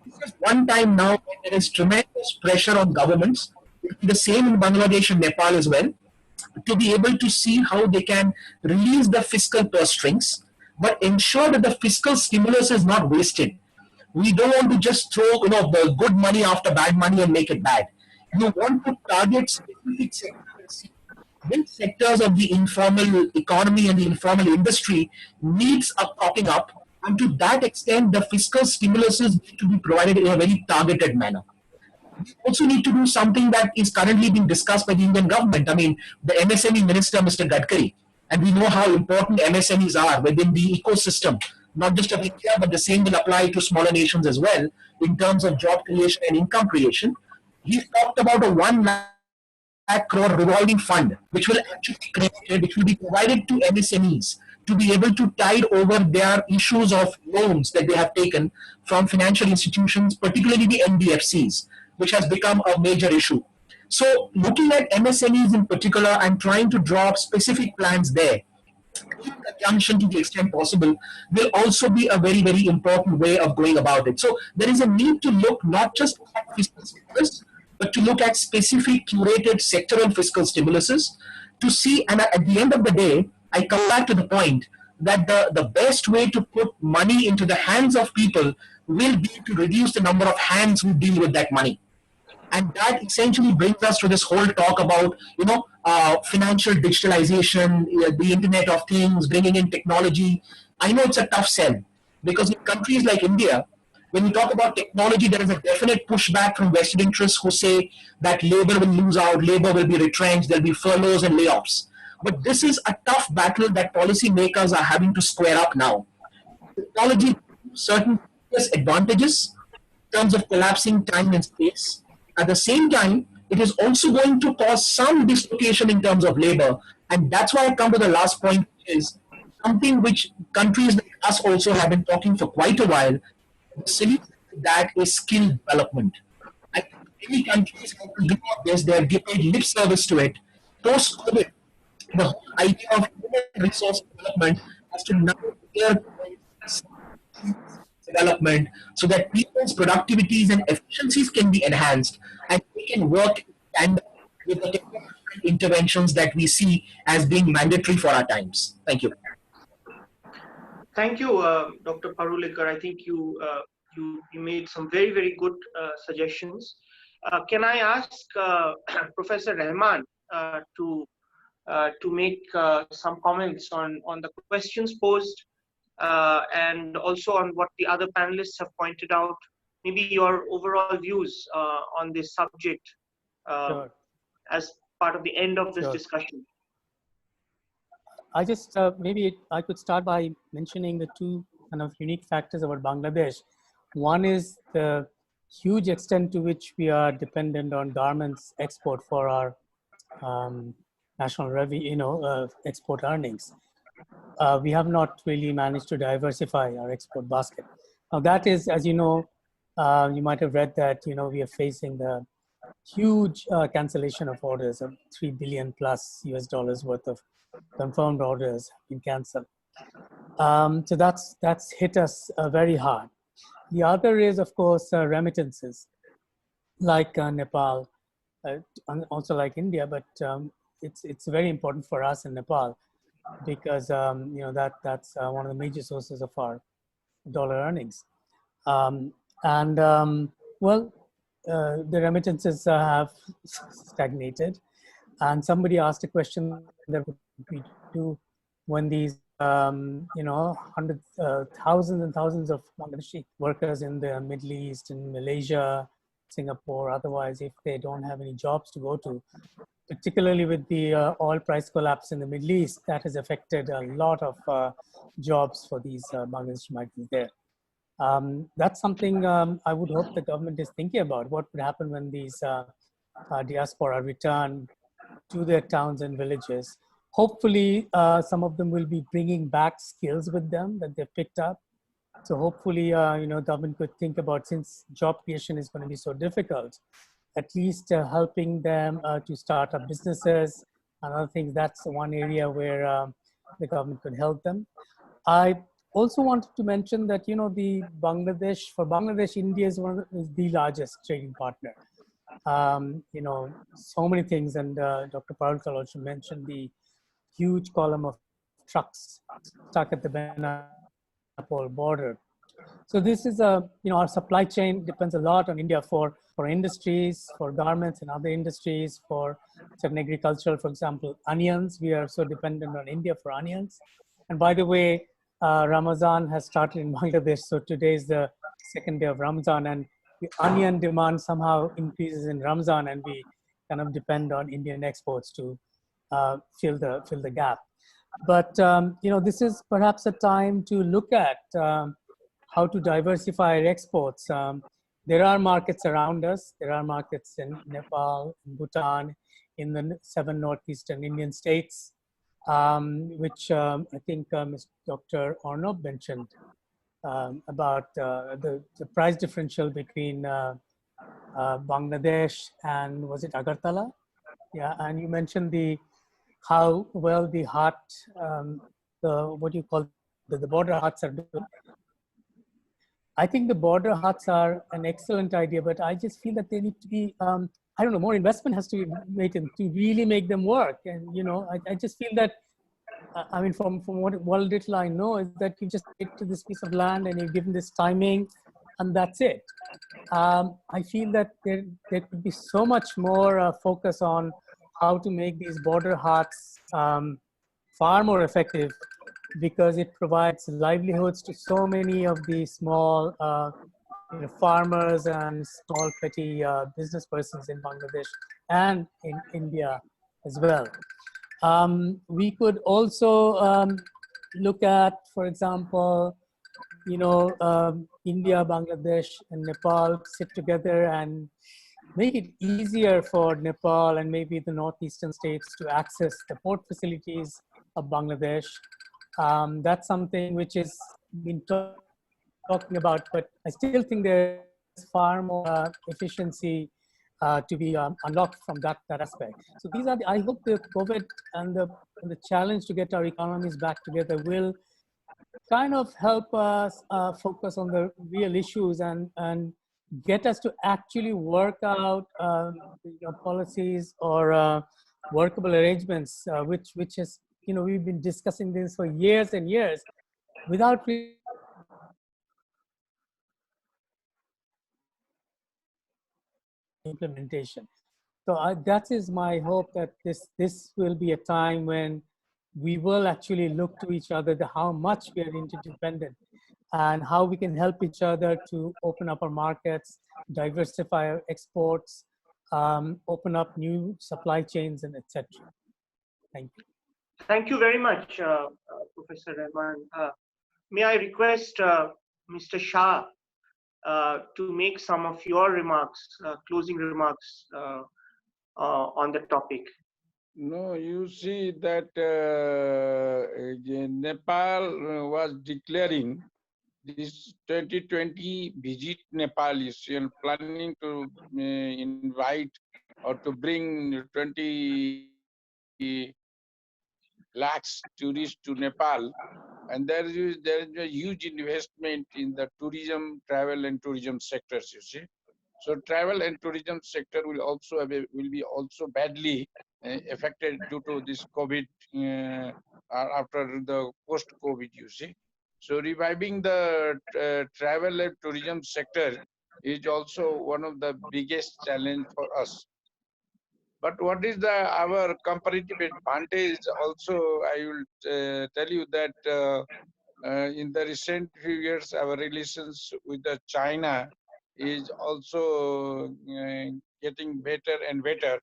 This is one time now when there is tremendous pressure on governments. It will be the same in Bangladesh and Nepal as well, to be able to see how they can release the fiscal purse strings, but ensure that the fiscal stimulus is not wasted. We don't want to just throw the good money after bad money and make it bad. You want to target specific sectors. Which sectors of the informal economy and the informal industry needs are popping up, and to that extent, the fiscal stimuluses need to be provided in a very targeted manner. We also need to do something that is currently being discussed by the Indian government. I mean, the MSME minister, Mr. Gadkari, and we know how important MSMEs are within the ecosystem, not just of India, but the same will apply to smaller nations as well in terms of job creation and income creation. He's talked about a 1 lakh crore revolving fund, which will actually be created, which will be provided to MSMEs to be able to tide over their issues of loans that they have taken from financial institutions, particularly the NBFCs, which has become a major issue. So looking at MSMEs in particular and trying to draw up specific plans there, in conjunction to the extent possible, will also be a very, very important way of going about it. So there is a need to look not just at fiscal stimulus, but to look at specific curated sectoral fiscal stimuluses to see, and at the end of the day, I come back to the point that the best way to put money into the hands of people will be to reduce the number of hands who deal with that money. And that essentially brings us to this whole talk about, financial digitalization, the Internet of Things, bringing in technology. I know it's a tough sell because in countries like India, when you talk about technology, there is a definite pushback from vested interests who say that labor will lose out, labor will be retrenched, there'll be furloughs and layoffs. But this is a tough battle that policymakers are having to square up now. Technology certain advantages in terms of collapsing time and space. At the same time, it is also going to cause some dislocation in terms of labor. And that's why I come to the last point, which is something which countries like us also have been talking for quite a while. The solution to that is skill development. I think many countries have to do this, they have given lip service to it. Post-COVID, the whole idea of human resource development has to now development so that people's productivities and efficiencies can be enhanced and they can work and with the technological interventions that we see as being mandatory for our times. Thank you. Thank you, Dr. Parulekar. I think you you made some very good suggestions. Can I ask Professor Rahman to make some comments on the questions posed and also on what the other panelists have pointed out? Maybe your overall views on this subject Sure. as part of the end of this Sure. discussion. I just maybe I could start by mentioning the two kind of unique factors about Bangladesh. One is the huge extent to which we are dependent on garments export for our national revenue, export earnings. We have not really managed to diversify our export basket. Now that is, as you know, you might have read that we are facing the huge cancellation of orders of $3 billion plus US dollars worth of confirmed orders been cancelled. So that's hit us very hard. The other is, of course, remittances, like Nepal, also like India, but it's very important for us in Nepal because that's one of the major sources of our dollar earnings. The remittances have stagnated. And somebody asked a question that we do when these, hundreds, thousands and thousands of Bangladeshi workers in the Middle East, in Malaysia, Singapore, otherwise, if they don't have any jobs to go to, particularly with the oil price collapse in the Middle East, that has affected a lot of jobs for these Bangladeshi migrants there. That's something I would hope the government is thinking about. What would happen when these diaspora return to their towns and villages? Hopefully, some of them will be bringing back skills with them that they've picked up. So hopefully, government could think about, since job creation is going to be so difficult, at least helping them to start up businesses and other things. That's one area where the government could help them. I also wanted to mention that, for Bangladesh, India is is the largest trading partner. So many things, and Dr. Parulekar also mentioned the huge column of trucks stuck at the Nepal border. So this is our supply chain depends a lot on India for industries, for garments and other industries, for certain agricultural, for example, onions. We are so dependent on India for onions. And by the way, Ramadan has started in Bangladesh. So today is the second day of Ramadan, and the onion demand somehow increases in Ramadan, and we kind of depend on Indian exports to fill the gap. But this is perhaps a time to look at how to diversify our exports. There are markets around us. There are markets in Nepal, in Bhutan, in the 7 northeastern Indian states, which I think Dr. Arnob mentioned about the price differential between Bangladesh and, was it Agartala? Yeah, and you mentioned how well the the border huts are doing. I think the border huts are an excellent idea, but I just feel that they need to be, more investment has to be made to really make them work. And, I just feel that, from what little I know, is that you just get to this piece of land and you're given this timing, and that's it. I feel that there could be so much more focus on how to make these border huts far more effective, because it provides livelihoods to so many of the small farmers and small petty business persons in Bangladesh and in India as well. We could also look at, for example, India, Bangladesh, and Nepal sit together and make it easier for Nepal and maybe the northeastern states to access the port facilities of Bangladesh. That's something which is been talking about, but I still think there's far more efficiency to be unlocked from that aspect. So these are I hope the COVID and the challenge to get our economies back together will kind of help us focus on the real issues and get us to actually work out policies or workable arrangements, which is, we've been discussing this for years and years without really implementation. So that is my hope, that this will be a time when we will actually look to each other, how much we are interdependent and how we can help each other to open up our markets, diversify our exports, open up new supply chains, and etc. Thank you. Thank you very much, Professor Rahman. May I request Mr. Shah to make some of your remarks, closing remarks on the topic? No, you see that Nepal was declaring this 2020 visit Nepal, you see, and planning to invite or to bring 20 lakhs tourists to Nepal. And there is a huge investment in the tourism, travel and tourism sectors, you see. So travel and tourism sector will be also badly affected due to this COVID after the post-COVID, you see. So reviving the travel and tourism sector is also one of the biggest challenge for us. But what is our comparative advantage? Also, I will tell you that in the recent few years, our relations with the China is also getting better and better.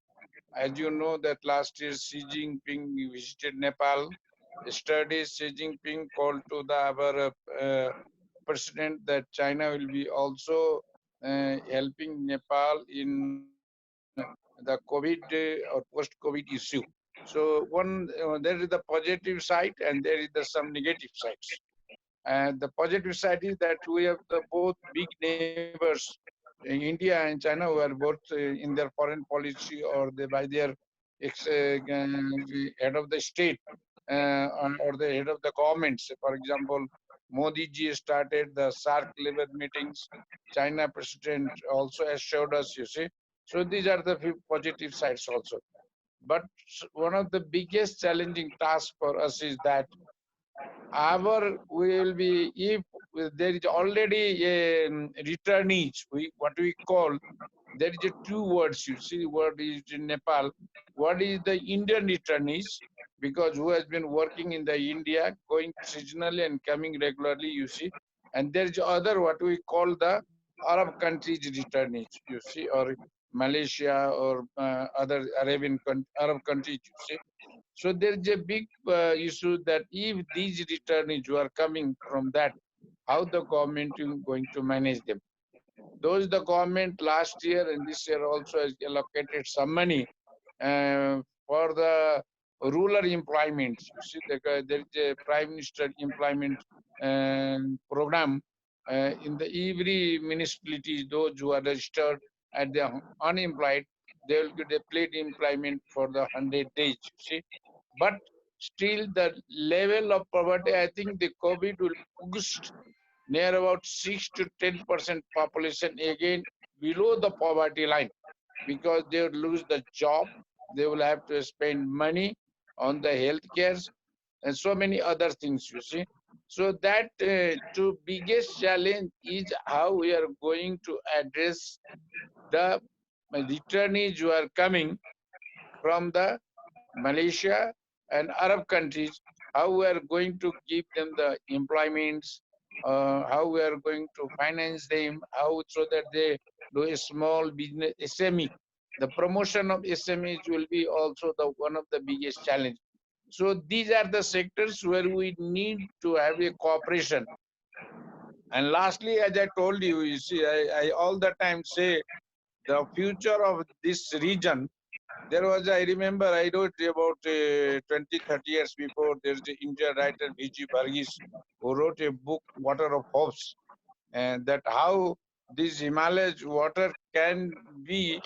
As you know that last year Xi Jinping visited Nepal. Yesterday Xi Jinping called to our president that China will be also helping Nepal in the COVID or post-COVID issue. So there is the positive side and there is some negative sides. And the positive side is that we have the both big neighbors, India and China, who are both in their foreign policy or by their head of the state or the head of the governments. For example, Modi ji started the SARC level meetings. China president also assured us, you see. So these are the few positive sides also. But one of the biggest challenging tasks for us is that we will be, if there is already a returnees, what we call, there is two words, you see, word is in Nepal. What is the Indian returnees, because who has been working in the India, going seasonally and coming regularly, you see. And there is other, what we call the Arab countries returnees, you see, or Malaysia or other Arab countries, you see. So there is a big issue that if these returnees who are coming from that, how the government is going to manage them. Those the government last year and this year also has allocated some money for the rural employment. You see, there is a Prime Minister employment program in the every municipality. Those who are registered at the unemployed, they will get a paid employment for the 100 days. You see, but still the level of poverty, I think the COVID will push near about 6 to 10% population again below the poverty line, because they will lose the job, they will have to spend money on the health care and so many other things, you see. So that biggest challenge is how we are going to address the returnees who are coming from the Malaysia and Arab countries, how we are going to give them the employments, how we are going to finance them, how so that they do a small business SME. The promotion of SMEs will be also one of the biggest challenge. So these are the sectors where we need to have a cooperation. And lastly, as I told you, you see, I all the time say the future of this region. There was, I remember, I wrote about 20, 30 years before, there's the Indian writer V.G. Varghese, who wrote a book, Water of Hopes, and that how this Himalayas water can be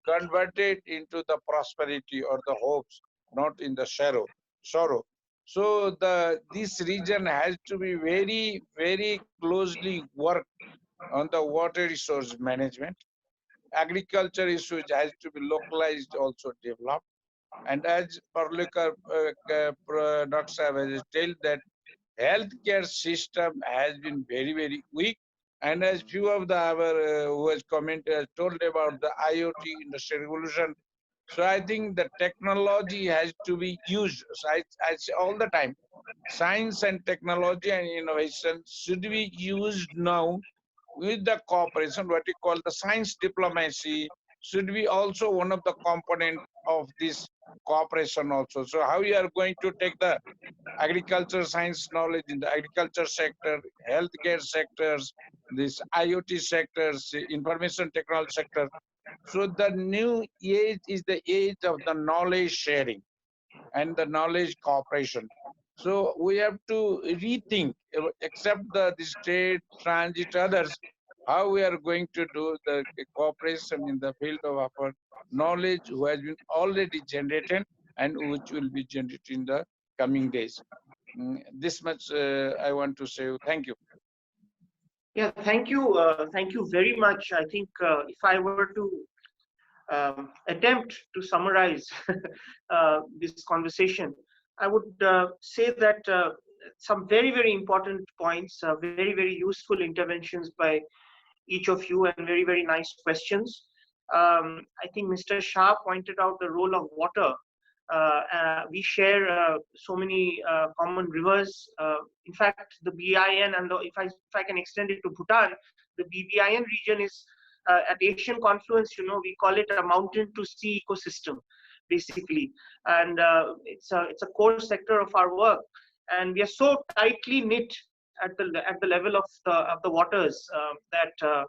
converted into the prosperity or the hopes, not in the sorrow. So this region has to be very, very closely worked on the water resource management. Agriculture issues has to be localized, also developed. And as Parulekar Dr. has told that healthcare system has been very, very weak. And as few of the our who has commented told about the IoT industry revolution, so I think the technology has to be used. So I say all the time, science and technology and innovation should be used now with the cooperation. What we call the science diplomacy should be also one of the component of this cooperation also. So how you are going to take the agriculture science knowledge in the agriculture sector, healthcare sectors, this IoT sectors, information technology sector. So the new age is the age of the knowledge sharing and the knowledge cooperation. So we have to rethink, except the state, transit, others, how we are going to do the cooperation in the field of our knowledge who has been already generated and which will be generated in the coming days. This much I want to say. Thank you. Yeah, thank you. Thank you very much. I think if I were to attempt to summarize this conversation, I would say that some very, very important points, very, very useful interventions by each of you, and very, very nice questions. I think Mr. Shah pointed out the role of water. We share so many common rivers. In fact, the BIN and if I can extend it to Bhutan, the BBIN region is at Asian Confluence. We call it a mountain to sea ecosystem, basically, and it's a core sector of our work, and we are so tightly knit at the level of the waters that.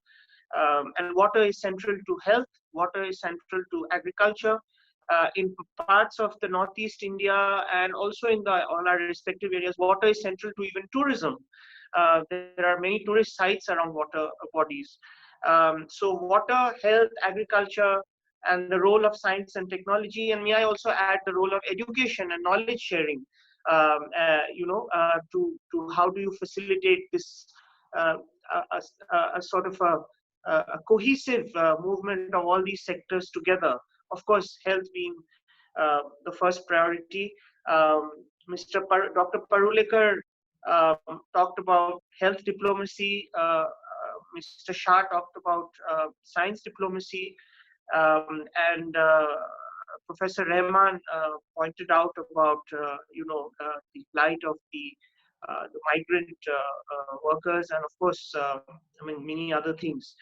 And water is central to health. Water is central to agriculture. In parts of the Northeast India and also in all our respective areas, water is central to even tourism. There are many tourist sites around water bodies. So water, health, agriculture, and the role of science and technology, and may I also add the role of education and knowledge sharing. To how do you facilitate this a sort of a cohesive movement of all these sectors together. Of course, health being the first priority. Dr. Parulekar talked about health diplomacy. Mr. Shah talked about science diplomacy, and Professor Rahman pointed out about the plight of the migrant workers, and of course, many other things.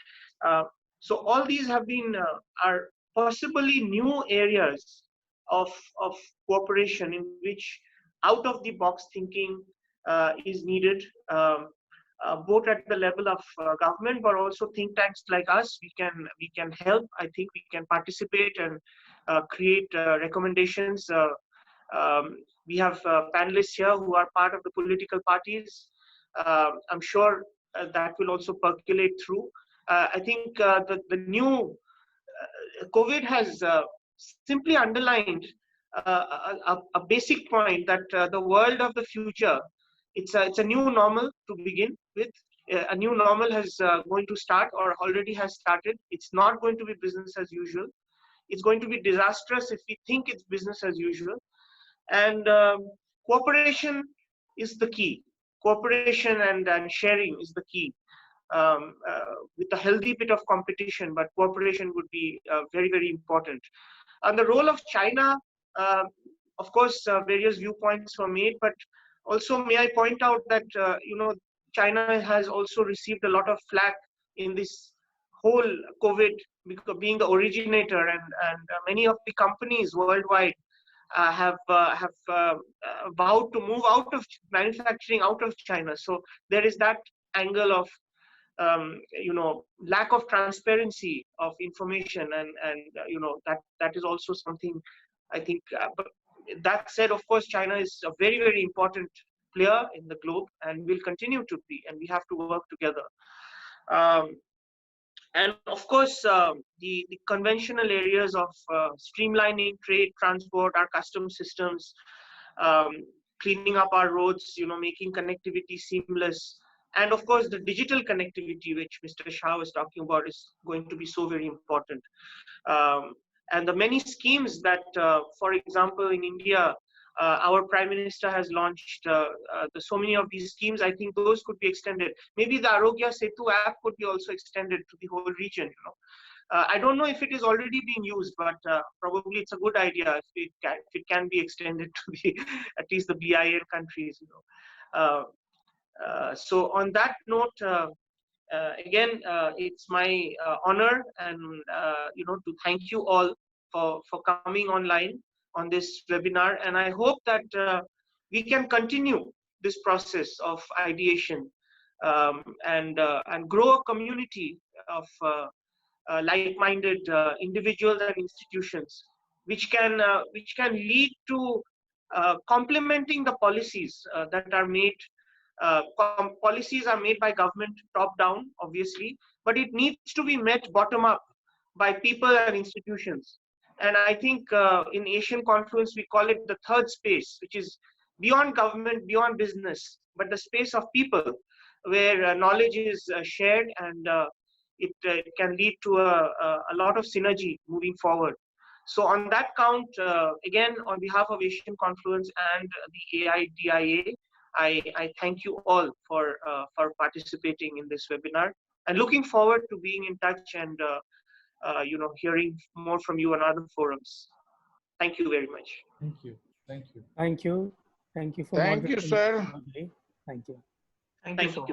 So all these have been are possibly new areas of cooperation in which out of the box thinking is needed, both at the level of government, but also think tanks like us. We can help. I think we can participate and create recommendations. We have panelists here who are part of the political parties. I'm sure that will also percolate through. I think the new COVID has simply underlined a basic point that the world of the future, it's a new normal to begin with. A new normal has going to start or already has started. It's not going to be business as usual. It's going to be disastrous if we think it's business as usual. And cooperation is the key. Cooperation and sharing is the key. With a healthy bit of competition, but cooperation would be very, very important. And the role of China, of course, various viewpoints were made, but also may I point out that China has also received a lot of flack in this whole COVID, because being the originator, and many of the companies worldwide have vowed to move out of manufacturing out of China. So there is that angle of lack of transparency of information, and that is also something I think. But that said, of course, China is a very, very important player in the globe and will continue to be, and we have to work together. And of course, the conventional areas of streamlining trade, transport, our custom systems, cleaning up our roads, making connectivity seamless. And of course, the digital connectivity, which Mr. Shah was talking about, is going to be so very important. And the many schemes that, for example, in India, Our Prime Minister has launched so many of these schemes. I think those could be extended. Maybe the Arogya Setu app could be also extended to the whole region. I don't know if it is already being used, but probably it's a good idea if it can be extended to the at least the BIN countries. So on that note, again, it's my honor and to thank you all for coming online on this webinar, and I hope that we can continue this process of ideation and grow a community of like-minded individuals and institutions, which can lead to complementing the policies that are made. Policies are made by government top down, obviously, but it needs to be met bottom up by people and institutions. And I think in Asian Confluence, we call it the third space, which is beyond government, beyond business, but the space of people, where knowledge is shared and it can lead to a lot of synergy moving forward. So on that count, again, on behalf of Asian Confluence and the AIDIA, I thank you all for participating in this webinar, and looking forward to being in touch and hearing more from you on other forums. Thank you very much. Thank you. Thank you. Thank you. Thank you for Thank you, moderating. sir. Thank you. Thank you so much.